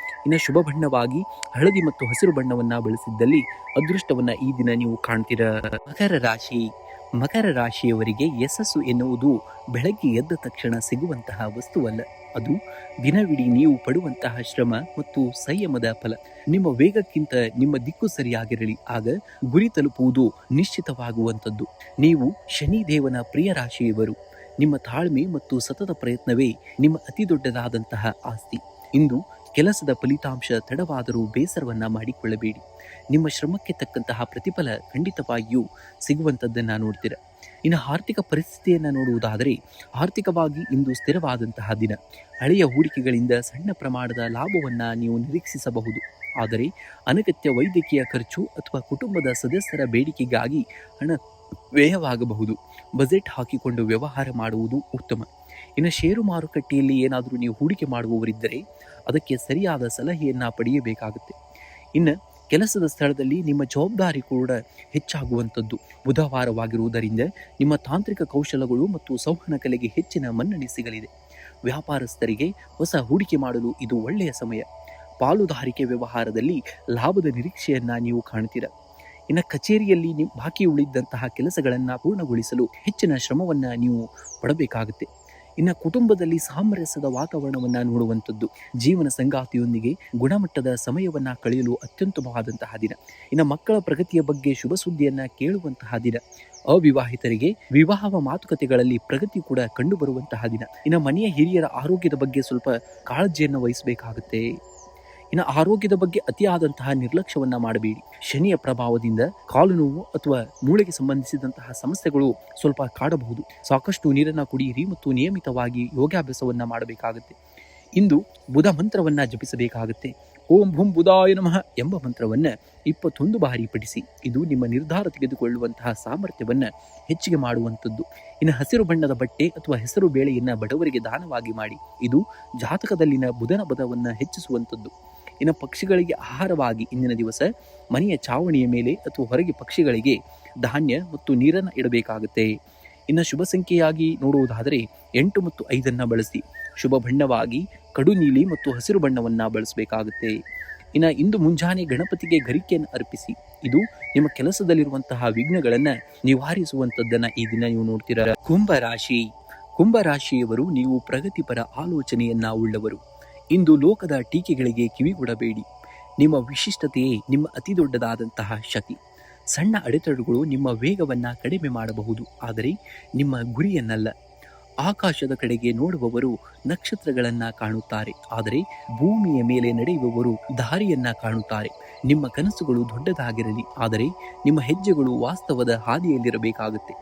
ಇನ್ನು ಶುಭ ಬಣ್ಣವಾಗಿ ಹಳದಿ ಮತ್ತು ಹಸಿರು ಬಣ್ಣವನ್ನ ಬಳಸಿದ್ದಲ್ಲಿ ಅದೃಷ್ಟವನ್ನ ಈ ದಿನ ನೀವು ಕಾಣ್ತೀರಾ. ಮಕರ ರಾಶಿ. ಮಕರ ರಾಶಿಯವರಿಗೆ ಯಶಸ್ಸು ಎನ್ನುವುದು ಬೆಳಗ್ಗೆ ಎದ್ದ ತಕ್ಷಣ ಸಿಗುವಂತಹ ವಸ್ತುವಲ್ಲ. ಅದು ದಿನವಿಡೀ ನೀವು ಪಡುವಂತಹ ಶ್ರಮ ಮತ್ತು ಸಂಯಮದ ಫಲ. ನಿಮ್ಮ ವೇಗಕ್ಕಿಂತ ನಿಮ್ಮ ದಿಕ್ಕು ಸರಿಯಾಗಿರಲಿ, ಆಗ ಗುರಿ ತಲುಪುವುದು ನಿಶ್ಚಿತವಾಗುವಂಥದ್ದು. ನೀವು ಶನಿದೇವನ ಪ್ರಿಯ ರಾಶಿಯವರು. ನಿಮ್ಮ ತಾಳ್ಮೆ ಮತ್ತು ಸತತ ಪ್ರಯತ್ನವೇ ನಿಮ್ಮ ಅತಿ ದೊಡ್ಡದಾದಂತಹ ಆಸ್ತಿ. ಇಂದು ಕೆಲಸದ ಫಲಿತಾಂಶ ತಡವಾದರೂ ಬೇಸರವನ್ನ ಮಾಡಿಕೊಳ್ಳಬೇಡಿ. ನಿಮ್ಮ ಶ್ರಮಕ್ಕೆ ತಕ್ಕಂತಹ ಪ್ರತಿಫಲ ಖಂಡಿತವಾಗಿಯೂ ಸಿಗುವಂಥದ್ದನ್ನ ನೋಡ್ತೀರಾ. ಇನ್ನು ಆರ್ಥಿಕ ಪರಿಸ್ಥಿತಿಯನ್ನು ನೋಡುವುದಾದರೆ ಆರ್ಥಿಕವಾಗಿ ಇಂದು ಸ್ಥಿರವಾದಂತಹ ದಿನ. ಹಳೆಯ ಹೂಡಿಕೆಗಳಿಂದ ಸಣ್ಣ ಪ್ರಮಾಣದ ಲಾಭವನ್ನ ನೀವು ನಿರೀಕ್ಷಿಸಬಹುದು. ಆದರೆ ಅನಗತ್ಯ ವೈದ್ಯಕೀಯ ಖರ್ಚು ಅಥವಾ ಕುಟುಂಬದ ಸದಸ್ಯರ ಬೇಡಿಕೆಗಾಗಿ ಹಣ ವ್ಯಯವಾಗಬಹುದು. ಬಜೆಟ್ ಹಾಕಿಕೊಂಡು ವ್ಯವಹಾರ ಮಾಡುವುದು ಉತ್ತಮ. ಇನ್ನು ಷೇರು ಮಾರುಕಟ್ಟೆಯಲ್ಲಿ ಏನಾದರೂ ನೀವು ಹೂಡಿಕೆ ಮಾಡುವವರಿದ್ದರೆ ಅದಕ್ಕೆ ಸರಿಯಾದ ಸಲಹೆಯನ್ನ ಪಡೆಯಬೇಕಾಗುತ್ತೆ. ಇನ್ನು ಕೆಲಸದ ಸ್ಥಳದಲ್ಲಿ ನಿಮ್ಮ ಜವಾಬ್ದಾರಿ ಕೂಡ ಹೆಚ್ಚಾಗುವಂಥದ್ದು. ಬುಧವಾರವಾಗಿರುವುದರಿಂದ ನಿಮ್ಮ ತಾಂತ್ರಿಕ ಕೌಶಲಗಳು ಮತ್ತು ಸಂವಹನ ಕಲೆಗೆ ಹೆಚ್ಚಿನ ಮನ್ನಣೆ ಸಿಗಲಿದೆ. ವ್ಯಾಪಾರಸ್ಥರಿಗೆ ಹೊಸ ಹೂಡಿಕೆ ಮಾಡಲು ಇದು ಒಳ್ಳೆಯ ಸಮಯ. ಪಾಲುದಾರಿಕೆ ವ್ಯವಹಾರದಲ್ಲಿ ಲಾಭದ ನಿರೀಕ್ಷೆಯನ್ನ ನೀವು ಕಾಣ್ತೀರಾ. ಇನ್ನು ಕಚೇರಿಯಲ್ಲಿ ಬಾಕಿ ಉಳಿದಂತಹ ಕೆಲಸಗಳನ್ನ ಪೂರ್ಣಗೊಳಿಸಲು ಹೆಚ್ಚಿನ ಶ್ರಮವನ್ನ ನೀವು ಪಡಬೇಕಾಗುತ್ತೆ. ಇನ್ನು ಕುಟುಂಬದಲ್ಲಿ ಸಾಮರಸ್ಯದ ವಾತಾವರಣವನ್ನ ನೋಡುವಂಥದ್ದು. ಜೀವನ ಸಂಗಾತಿಯೊಂದಿಗೆ ಗುಣಮಟ್ಟದ ಸಮಯವನ್ನ ಕಳೆಯಲು ಅತ್ಯುತ್ತಮವಾದಂತಹ ದಿನ. ಇನ್ನು ಮಕ್ಕಳ ಪ್ರಗತಿಯ ಬಗ್ಗೆ ಶುಭ ಸುದ್ದಿಯನ್ನ ಕೇಳುವಂತಹ ದಿನ. ಅವಿವಾಹಿತರಿಗೆ ವಿವಾಹ ಮಾತುಕತೆಗಳಲ್ಲಿ ಪ್ರಗತಿ ಕೂಡ ಕಂಡು ಬರುವಂತಹ ದಿನ. ಇನ್ನು ಮನೆಯ ಹಿರಿಯರ ಆರೋಗ್ಯದ ಬಗ್ಗೆ ಸ್ವಲ್ಪ ಕಾಳಜಿಯನ್ನು ವಹಿಸಬೇಕಾಗುತ್ತೆ. ಇನ್ನು ಆರೋಗ್ಯದ ಬಗ್ಗೆ ಅತಿಯಾದಂತಹ ನಿರ್ಲಕ್ಷ್ಯವನ್ನ ಮಾಡಬೇಡಿ. ಶನಿಯ ಪ್ರಭಾವದಿಂದ ಕಾಲು ನೋವು ಅಥವಾ ಮೂಳೆಗೆ ಸಂಬಂಧಿಸಿದಂತಹ ಸಮಸ್ಯೆಗಳು ಸ್ವಲ್ಪ ಕಾಡಬಹುದು. ಸಾಕಷ್ಟು ನೀರನ್ನ ಕುಡಿಯಿರಿ ಮತ್ತು ನಿಯಮಿತವಾಗಿ ಯೋಗಾಭ್ಯಾಸವನ್ನ ಮಾಡಬೇಕಾಗುತ್ತೆ. ಇಂದು ಬುಧ ಮಂತ್ರವನ್ನ ಜಪಿಸಬೇಕಾಗುತ್ತೆ. ಓಂ ಭೂಂ ಬುಧಾಯ ನಮಃ ಎಂಬ ಮಂತ್ರವನ್ನ 21 ಬಾರಿ ಪಠಿಸಿ. ಇದು ನಿಮ್ಮ ನಿರ್ಧಾರ ತೆಗೆದುಕೊಳ್ಳುವಂತಹ ಸಾಮರ್ಥ್ಯವನ್ನ ಹೆಚ್ಚಿಗೆ ಮಾಡುವಂಥದ್ದು. ಇನ್ನು ಹಸಿರು ಬಣ್ಣದ ಬಟ್ಟೆ ಅಥವಾ ಹೆಸರು ಬೇಳೆಯನ್ನ ಬಡವರಿಗೆ ದಾನವಾಗಿ ಮಾಡಿ. ಇದು ಜಾತಕದಲ್ಲಿನ ಬುಧನ ಬಲವನ್ನ ಹೆಚ್ಚಿಸುವಂಥದ್ದು. ಇನ್ನು ಪಕ್ಷಿಗಳಿಗೆ ಆಹಾರವಾಗಿ ಇಂದಿನ ದಿವಸ ಮನೆಯ ಚಾವಣಿಯ ಮೇಲೆ ಅಥವಾ ಹೊರಗೆ ಪಕ್ಷಿಗಳಿಗೆ ಧಾನ್ಯ ಮತ್ತು ನೀರನ್ನು ಇಡಬೇಕಾಗುತ್ತೆ. ಇನ್ನು ಶುಭ ಸಂಖ್ಯೆಯಾಗಿ ನೋಡುವುದಾದರೆ 8 ಮತ್ತು 5 ಬಳಸಿ. ಶುಭ ಬಣ್ಣವಾಗಿ ಕಡು ನೀಲಿ ಮತ್ತು ಹಸಿರು ಬಣ್ಣವನ್ನ ಬಳಸಬೇಕಾಗುತ್ತೆ. ಇನ್ನು ಇಂದು ಮುಂಜಾನೆ ಗಣಪತಿಗೆ ಗರಿಕೆಯನ್ನು ಅರ್ಪಿಸಿ. ಇದು ನಿಮ್ಮ ಕೆಲಸದಲ್ಲಿರುವಂತಹ ವಿಘ್ನಗಳನ್ನ ನಿವಾರಿಸುವಂತದ್ದನ್ನ ಈ ದಿನ ನೀವು ನೋಡ್ತೀರಾ. ಕುಂಭರಾಶಿ. ಕುಂಭರಾಶಿಯವರು ನೀವು ಪ್ರಗತಿಪರ ಆಲೋಚನೆಯನ್ನ ಉಳ್ಳವರು. ಇಂದು ಲೋಕದ ಟೀಕೆಗಳಿಗೆ ಕಿವಿಗೊಡಬೇಡಿ. ನಿಮ್ಮ ವಿಶಿಷ್ಟತೆಯೇ ನಿಮ್ಮ ಅತಿ ದೊಡ್ಡದಾದಂತಹ ಶಕ್ತಿ. ಸಣ್ಣ ಅಡೆತಡೆಗಳು ನಿಮ್ಮ ವೇಗವನ್ನು ಕಡಿಮೆ ಮಾಡಬಹುದು, ಆದರೆ ನಿಮ್ಮ ಗುರಿಯನ್ನಲ್ಲ. ಆಕಾಶದ ಕಡೆಗೆ ನೋಡುವವರು ನಕ್ಷತ್ರಗಳನ್ನು ಕಾಣುತ್ತಾರೆ, ಆದರೆ ಭೂಮಿಯ ಮೇಲೆ ನಡೆಯುವವರು ದಾರಿಯನ್ನ ಕಾಣುತ್ತಾರೆ. ನಿಮ್ಮ ಕನಸುಗಳು ದೊಡ್ಡದಾಗಿರಲಿ, ಆದರೆ ನಿಮ್ಮ ಹೆಜ್ಜೆಗಳು ವಾಸ್ತವದ ಹಾದಿಯಲ್ಲಿರಬೇಕಾಗುತ್ತೆ.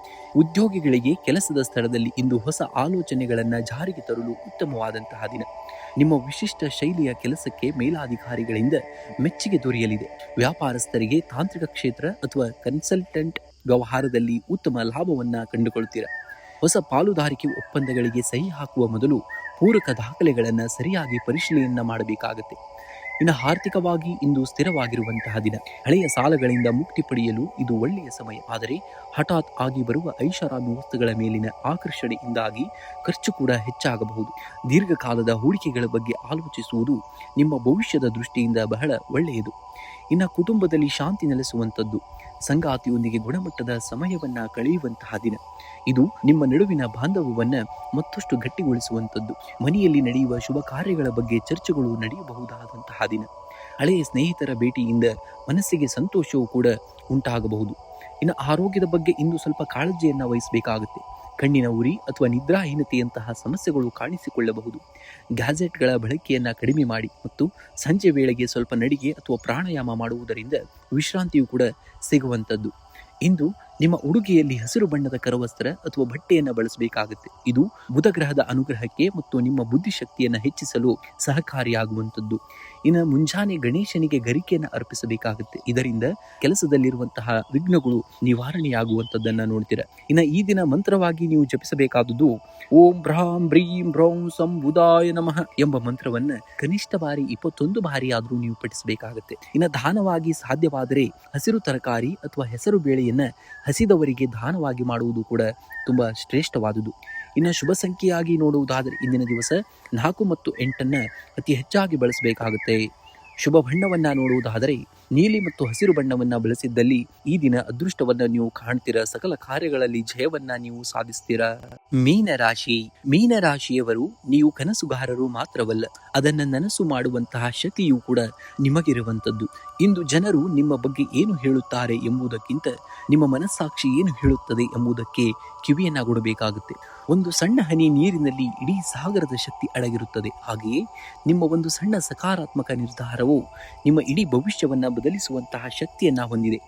ಉದ್ಯೋಗಿಗಳಿಗೆ ಕೆಲಸದ ಸ್ಥಳದಲ್ಲಿ ಇಂದು ಹೊಸ ಆಲೋಚನೆಗಳನ್ನು ಜಾರಿಗೆ ತರಲು ಉತ್ತಮವಾದಂತಹ ದಿನ. ನಿಮ್ಮ ವಿಶಿಷ್ಟ ಶೈಲಿಯ ಕೆಲಸಕ್ಕೆ ಮೇಲಾಧಿಕಾರಿಗಳಿಂದ ಮೆಚ್ಚುಗೆ ದೊರೆಯಲಿದೆ. ವ್ಯಾಪಾರಸ್ಥರಿಗೆ ತಾಂತ್ರಿಕ ಕ್ಷೇತ್ರ ಅಥವಾ ಕನ್ಸಲ್ಟೆಂಟ್ ವ್ಯವಹಾರದಲ್ಲಿ ಉತ್ತಮ ಲಾಭವನ್ನು ಕಂಡುಕೊಳ್ಳುತ್ತೀರಾ. ಹೊಸ ಪಾಲುದಾರಿಕೆ ಒಪ್ಪಂದಗಳಿಗೆ ಸಹಿ ಹಾಕುವ ಮೊದಲು ಪೂರಕ ದಾಖಲೆಗಳನ್ನು ಸರಿಯಾಗಿ ಪರಿಶೀಲನೆ ಮಾಡಬೇಕಾಗುತ್ತೆ. ಇನ್ನು ಆರ್ಥಿಕವಾಗಿ ಇಂದು ಸ್ಥಿರವಾಗಿರುವಂತಹ ದಿನ. ಹಳೆಯ ಸಾಲಗಳಿಂದ ಮುಕ್ತಿ ಪಡೆಯಲು ಇದು ಒಳ್ಳೆಯ ಸಮಯ, ಆದರೆ ಹಠಾತ್ ಆಗಿ ಬರುವ ಐಷಾರಾಮಿ ವಸ್ತುಗಳ ಮೇಲಿನ ಆಕರ್ಷಣೆಯಿಂದಾಗಿ ಖರ್ಚು ಕೂಡ ಹೆಚ್ಚಾಗಬಹುದು. ದೀರ್ಘಕಾಲದ ಹೂಡಿಕೆಗಳ ಬಗ್ಗೆ ಆಲೋಚಿಸುವುದು ನಿಮ್ಮ ಭವಿಷ್ಯದ ದೃಷ್ಟಿಯಿಂದ ಬಹಳ ಒಳ್ಳೆಯದು. ಇನ್ನು ಕುಟುಂಬದಲ್ಲಿ ಶಾಂತಿ ನೆಲೆಸುವಂಥದ್ದು. ಸಂಗಾತಿಯೊಂದಿಗೆ ಗುಣಮಟ್ಟದ ಸಮಯವನ್ನ ಕಳೆಯುವಂತಹ ದಿನ. ಇದು ನಿಮ್ಮ ನಡುವಿನ ಬಾಂಧವ್ಯವನ್ನ ಮತ್ತಷ್ಟು ಗಟ್ಟಿಗೊಳಿಸುವಂಥದ್ದು. ಮನೆಯಲ್ಲಿ ನಡೆಯುವ ಶುಭ ಕಾರ್ಯಗಳ ಬಗ್ಗೆ ಚರ್ಚೆಗಳು ನಡೆಯಬಹುದಾದಂತಹ ದಿನ. ಹಳೆಯ ಸ್ನೇಹಿತರ ಭೇಟಿಯಿಂದ ಮನಸ್ಸಿಗೆ ಸಂತೋಷವೂ ಕೂಡ ಉಂಟಾಗಬಹುದು. ಇನ್ನು ಆರೋಗ್ಯದ ಬಗ್ಗೆ ಇಂದು ಸ್ವಲ್ಪ ಕಾಳಜಿಯನ್ನು ವಹಿಸಬೇಕಾಗುತ್ತೆ. ಕಣ್ಣಿನ ಉರಿ ಅಥವಾ ನಿದ್ರಾಹೀನತೆಯಂತಹ ಸಮಸ್ಯೆಗಳು ಕಾಣಿಸಿಕೊಳ್ಳಬಹುದು. ಗ್ಯಾಜೆಟ್ಗಳ ಬಳಕೆಯನ್ನು ಕಡಿಮೆ ಮಾಡಿ ಮತ್ತು ಸಂಜೆ ವೇಳೆಗೆ ಸ್ವಲ್ಪ ನಡಿಗೆ ಅಥವಾ ಪ್ರಾಣಾಯಾಮ ಮಾಡುವುದರಿಂದ ವಿಶ್ರಾಂತಿಯು ಕೂಡ ಸಿಗುವಂಥದ್ದು. ಇಂದು ನಿಮ್ಮ ಉಡುಗೆಯಲ್ಲಿ ಹಸಿರು ಬಣ್ಣದ ಕರವಸ್ತ್ರ ಅಥವಾ ಬಟ್ಟೆಯನ್ನು ಬಳಸಬೇಕಾಗುತ್ತೆ. ಇದು ಬುಧ ಗ್ರಹದ ಅನುಗ್ರಹಕ್ಕೆ ಮತ್ತು ನಿಮ್ಮ ಬುದ್ಧಿಶಕ್ತಿಯನ್ನು ಹೆಚ್ಚಿಸಲು ಸಹಕಾರಿಯಾಗುವಂಥದ್ದು. ಇನ್ನು ಮುಂಜಾನೆ ಗಣೇಶನಿಗೆ ಗರಿಕೆಯನ್ನು ಅರ್ಪಿಸಬೇಕಾಗುತ್ತೆ. ಇದರಿಂದ ಕೆಲಸದಲ್ಲಿರುವಂತಹ ವಿಘ್ನಗಳು ನಿವಾರಣೆಯಾಗುವಂಥದ್ದನ್ನು ನೋಡ್ತೀರಾ. ಇನ್ನು ಈ ದಿನ ಮಂತ್ರವಾಗಿ ನೀವು ಜಪಿಸಬೇಕಾದುದು ಓಂ ಭ್ರಾಂ ಬ್ರೀಂ ಭ್ರೌಂ ಸಂ ಬುಧಾಯ ನಮಃ ಎಂಬ ಮಂತ್ರವನ್ನ ಕನಿಷ್ಠ ಬಾರಿ 21 ಬಾರಿ ಆದರೂ ನೀವು ಪಠಿಸಬೇಕಾಗುತ್ತೆ. ಇನ್ನು ದಾನವಾಗಿ ಸಾಧ್ಯವಾದರೆ ಹಸಿರು ತರಕಾರಿ ಅಥವಾ ಹೆಸರು ಬೇಳೆಯನ್ನ ಹಸಿದವರಿಗೆ ದಾನವಾಗಿ ಮಾಡುವುದು ಕೂಡ ತುಂಬಾ ಶ್ರೇಷ್ಠವಾದುದು. ಇನ್ನು ಶುಭ ಸಂಖ್ಯೆಯಾಗಿ ನೋಡುವುದಾದರೆ ಇಂದಿನ ದಿವಸ 4 ಮತ್ತು 8 ಅತಿ ಹೆಚ್ಚಾಗಿ ಬಳಸಬೇಕಾಗುತ್ತೆ. ಶುಭ ಬಣ್ಣವನ್ನ ನೋಡುವುದಾದರೆ ನೀಲಿ ಮತ್ತು ಹಸಿರು ಬಣ್ಣವನ್ನ ಬಳಸಿದ್ದಲ್ಲಿ ಈ ದಿನ ಅದೃಷ್ಟವನ್ನ ನೀವು ಕಾಣ್ತೀರಾ. ಸಕಲ ಕಾರ್ಯಗಳಲ್ಲಿ ಜಯವನ್ನ ನೀವು ಸಾಧಿಸ್ತೀರಾ. ಮೀನರಾಶಿಯವರು ನೀವು ಕನಸುಗಾರರು ಮಾತ್ರವಲ್ಲ, ಅದನ್ನ ನನಸು ಮಾಡುವಂತಹ ಶಕ್ತಿಯೂ ಕೂಡ ನಿಮಗಿರುವಂಥದ್ದು. ಇಂದು ಜನರು ನಿಮ್ಮ ಬಗ್ಗೆ ಏನು ಹೇಳುತ್ತಾರೆ ಎಂಬುದಕ್ಕಿಂತ ನಿಮ್ಮ ಮನಸ್ಸಾಕ್ಷಿ ಏನು ಹೇಳುತ್ತದೆ ಎಂಬುದಕ್ಕೆ ಕಿವಿಯನ್ನ ಕೊಡಬೇಕಾಗುತ್ತೆ. ಒಂದು ಸಣ್ಣ ಹನಿ ನೀರಿನಲ್ಲಿ ಇಡೀ ಸಾಗರದ ಶಕ್ತಿ ಅಡಗಿರುತ್ತದೆ. ಹಾಗೆಯೇ ನಿಮ್ಮ ಒಂದು ಸಣ್ಣ ಸಕಾರಾತ್ಮಕ ನಿರ್ಧಾರವು ನಿಮ್ಮ ಇಡೀ ಭವಿಷ್ಯವನ್ನ ಬದಲಿಸುವಂತಹ ಶಕ್ತಿಯನ್ನ ಹೊಂದಿದೆ.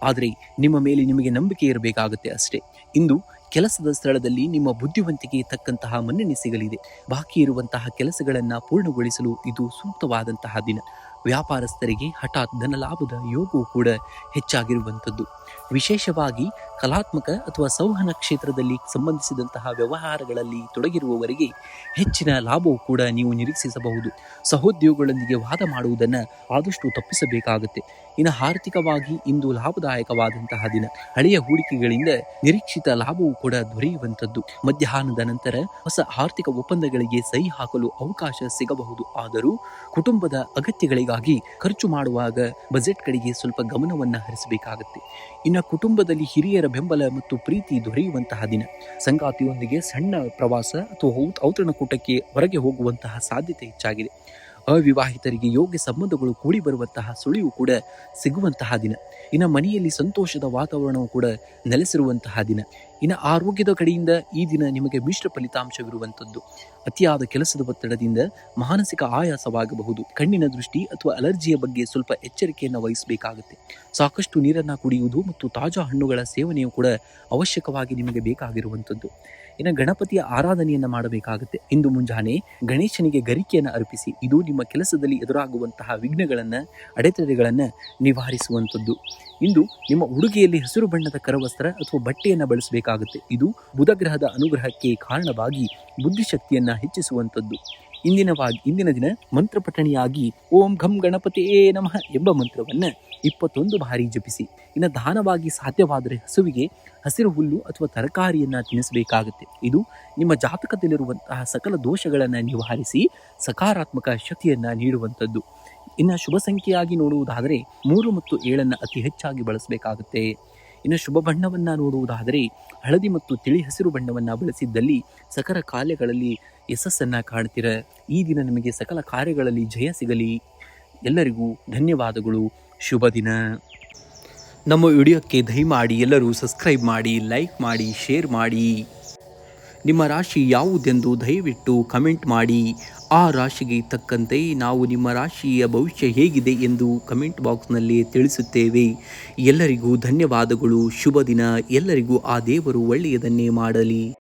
ಆದರೆ ನಿಮ್ಮ ಮೇಲೆ ನಿಮಗೆ ನಂಬಿಕೆ ಇರಬೇಕಾಗುತ್ತೆ ಅಷ್ಟೇ. ಇಂದು ಕೆಲಸದ ಸ್ಥಳದಲ್ಲಿ ನಿಮ್ಮ ಬುದ್ಧಿವಂತಿಕೆ ತಕ್ಕಂತಹ ಮನ್ನಣೆ ಸಿಗಲಿದೆ. ಬಾಕಿ ಇರುವಂತಹ ಕೆಲಸಗಳನ್ನು ಪೂರ್ಣಗೊಳಿಸಲು ಇದು ಸೂಕ್ತವಾದಂತಹ ದಿನ. ವ್ಯಾಪಾರಸ್ಥರಿಗೆ ಹಠಾತ್ ಧನಲಾಭದ ಯೋಗವೂ ಕೂಡ ಹೆಚ್ಚಾಗಿರುವಂಥದ್ದು. ವಿಶೇಷವಾಗಿ ಕಲಾತ್ಮಕ ಅಥವಾ ಸಂವಹನ ಕ್ಷೇತ್ರದಲ್ಲಿ ಸಂಬಂಧಿಸಿದಂತಹ ವ್ಯವಹಾರಗಳಲ್ಲಿ ತೊಡಗಿರುವವರಿಗೆ ಹೆಚ್ಚಿನ ಲಾಭವೂ ಕೂಡ ನೀವು ನಿರೀಕ್ಷಿಸಬಹುದು. ಸಹೋದ್ಯೋಗಿಗಳೊಂದಿಗೆ ವಾದ ಮಾಡುವುದನ್ನು ಆದಷ್ಟು ತಪ್ಪಿಸಬೇಕಾಗುತ್ತೆ. ಇನ್ನು ಆರ್ಥಿಕವಾಗಿ ಇಂದು ಲಾಭದಾಯಕವಾದಂತಹ ದಿನ. ಹಳೆಯ ಹೂಡಿಕೆಗಳಿಂದ ನಿರೀಕ್ಷಿತ ಲಾಭವೂ ಕೂಡ ದೊರೆಯುವಂಥದ್ದು. ಮಧ್ಯಾಹ್ನದ ನಂತರ ಹೊಸ ಆರ್ಥಿಕ ಒಪ್ಪಂದಗಳಿಗೆ ಸಹಿ ಹಾಕಲು ಅವಕಾಶ ಸಿಗಬಹುದು. ಆದರೂ ಕುಟುಂಬದ ಅಗತ್ಯಗಳಿಗಾಗಿ ಖರ್ಚು ಮಾಡುವಾಗ ಬಜೆಟ್ ಕಡೆಗೆ ಸ್ವಲ್ಪ ಗಮನವನ್ನು ಹರಿಸಬೇಕಾಗುತ್ತೆ. ಇನ್ನು ಕುಟುಂಬದಲ್ಲಿ ಹಿರಿಯರ ಬೆಂಬಲ ಮತ್ತು ಪ್ರೀತಿ ದೊರೆಯುವಂತಹ ದಿನ. ಸಂಗಾತಿಯೊಂದಿಗೆ ಸಣ್ಣ ಪ್ರವಾಸ ಅಥವಾ ಔತಣಕೂಟಕ್ಕೆ ಹೊರಗೆ ಹೋಗುವಂತಹ ಸಾಧ್ಯತೆ ಹೆಚ್ಚಾಗಿದೆ. ಅವಿವಾಹಿತರಿಗೆ ಯೋಗ್ಯ ಸಂಬಂಧಗಳು ಕೂಡಿ ಬರುವಂತಹ ಸುಳಿವು ಕೂಡ ಸಿಗುವಂತಹ ದಿನ. ಇನ್ನು ಮನೆಯಲ್ಲಿ ಸಂತೋಷದ ವಾತಾವರಣವು ಕೂಡ ನೆಲೆಸಿರುವಂತಹ ದಿನ. ಇನ್ನು ಆರೋಗ್ಯದ ಕಡೆಯಿಂದ ಈ ದಿನ ನಿಮಗೆ ಮಿಶ್ರ ಫಲಿತಾಂಶವಿರುವಂಥದ್ದು. ಅತಿಯಾದ ಕೆಲಸದ ಒತ್ತಡದಿಂದ ಮಾನಸಿಕ ಆಯಾಸವಾಗಬಹುದು. ಕಣ್ಣಿನ ದೃಷ್ಟಿ ಅಥವಾ ಅಲರ್ಜಿಯ ಬಗ್ಗೆ ಸ್ವಲ್ಪ ಎಚ್ಚರಿಕೆಯನ್ನು ವಹಿಸಬೇಕಾಗುತ್ತೆ. ಸಾಕಷ್ಟು ನೀರನ್ನು ಕುಡಿಯುವುದು ಮತ್ತು ತಾಜಾ ಹಣ್ಣುಗಳ ಸೇವನೆಯು ಕೂಡ ಅವಶ್ಯಕವಾಗಿ ನಿಮಗೆ ಬೇಕಾಗಿರುವಂಥದ್ದು. ಇನ್ನು ಗಣಪತಿಯ ಆರಾಧನೆಯನ್ನು ಮಾಡಬೇಕಾಗುತ್ತೆ. ಇಂದು ಮುಂಜಾನೆ ಗಣೇಶನಿಗೆ ಗರಿಕೆಯನ್ನು ಅರ್ಪಿಸಿ. ಇದು ನಿಮ್ಮ ಕೆಲಸದಲ್ಲಿ ಎದುರಾಗುವಂತಹ ವಿಘ್ನಗಳನ್ನು, ಅಡೆತಡೆಗಳನ್ನು ನಿವಾರಿಸುವಂಥದ್ದು. ಇಂದು ನಿಮ್ಮ ಉಡುಗೆಯಲ್ಲಿ ಹಸಿರು ಬಣ್ಣದ ಕರವಸ್ತ್ರ ಅಥವಾ ಬಟ್ಟೆಯನ್ನು ಬಳಸಬೇಕಾಗುತ್ತೆ. ಇದು ಬುಧ ಗ್ರಹದ ಅನುಗ್ರಹಕ್ಕೆ ಕಾರಣವಾಗಿ ಬುದ್ಧಿಶಕ್ತಿಯನ್ನು ಹೆಚ್ಚಿಸುವಂಥದ್ದು. ಇಂದಿನ ದಿನ ಮಂತ್ರ ಪಠಣಿಯಾಗಿ ಓಂ ಘಂ ಗಣಪತಿಯೇ ನಮಃ ಎಂಬ ಮಂತ್ರವನ್ನು 21 ಬಾರಿ ಜಪಿಸಿ. ಇನ್ನು ದಾನವಾಗಿ ಸಾಧ್ಯವಾದರೆ ಹಸುವಿಗೆ ಹಸಿರು ಹುಲ್ಲು ಅಥವಾ ತರಕಾರಿಯನ್ನು ತಿನ್ನಿಸಬೇಕಾಗುತ್ತೆ. ಇದು ನಿಮ್ಮ ಜಾತಕದಲ್ಲಿರುವಂತಹ ಸಕಲ ದೋಷಗಳನ್ನು ನಿವಾರಿಸಿ ಸಕಾರಾತ್ಮಕ ಶಕ್ತಿಯನ್ನು ನೀಡುವಂಥದ್ದು. ಇನ್ನು ಶುಭ ಸಂಖ್ಯೆಯಾಗಿ ನೋಡುವುದಾದರೆ 3 ಮತ್ತು 7 ಅತಿ ಹೆಚ್ಚಾಗಿ ಬಳಸಬೇಕಾಗುತ್ತೆ. ಇನ್ನು ಶುಭ ಬಣ್ಣವನ್ನು ನೋಡುವುದಾದರೆ ಹಳದಿ ಮತ್ತು ತಿಳಿ ಹಸಿರು ಬಣ್ಣವನ್ನು ಬಳಸಿದ್ದಲ್ಲಿ ಸಕಲ ಕಾರ್ಯಗಳಲ್ಲಿ ಯಶಸ್ಸನ್ನು ಕಾಣ್ತೀರ. ಈ ದಿನ ನಿಮಗೆ ಸಕಲ ಕಾರ್ಯಗಳಲ್ಲಿ ಜಯ ಸಿಗಲಿ. ಎಲ್ಲರಿಗೂ ಧನ್ಯವಾದಗಳು. ಶುಭ ದಿನ. ನಮ್ಮ ವಿಡಿಯೋಕ್ಕೆ ದಯಮಾಡಿ ಎಲ್ಲರೂ ಸಬ್ಸ್ಕ್ರೈಬ್ ಮಾಡಿ, ಲೈಕ್ ಮಾಡಿ, ಶೇರ್ ಮಾಡಿ. ನಿಮ್ಮ ರಾಶಿ ಯಾವುದೆಂದು ದಯವಿಟ್ಟು ಕಮೆಂಟ್ ಮಾಡಿ. ಆ ರಾಶಿಗೆ ತಕ್ಕಂತೆ ನಾವು ನಿಮ್ಮ ರಾಶಿಯ ಭವಿಷ್ಯ ಹೇಗಿದೆ ಎಂದು ಕಮೆಂಟ್ ಬಾಕ್ಸ್ನಲ್ಲಿ ತಿಳಿಸುತ್ತೇವೆ. ಎಲ್ಲರಿಗೂ ಧನ್ಯವಾದಗಳು. ಶುಭ ದಿನ. ಎಲ್ಲರಿಗೂ ಆ ದೇವರು ಒಳ್ಳೆಯದನ್ನೇ ಮಾಡಲಿ.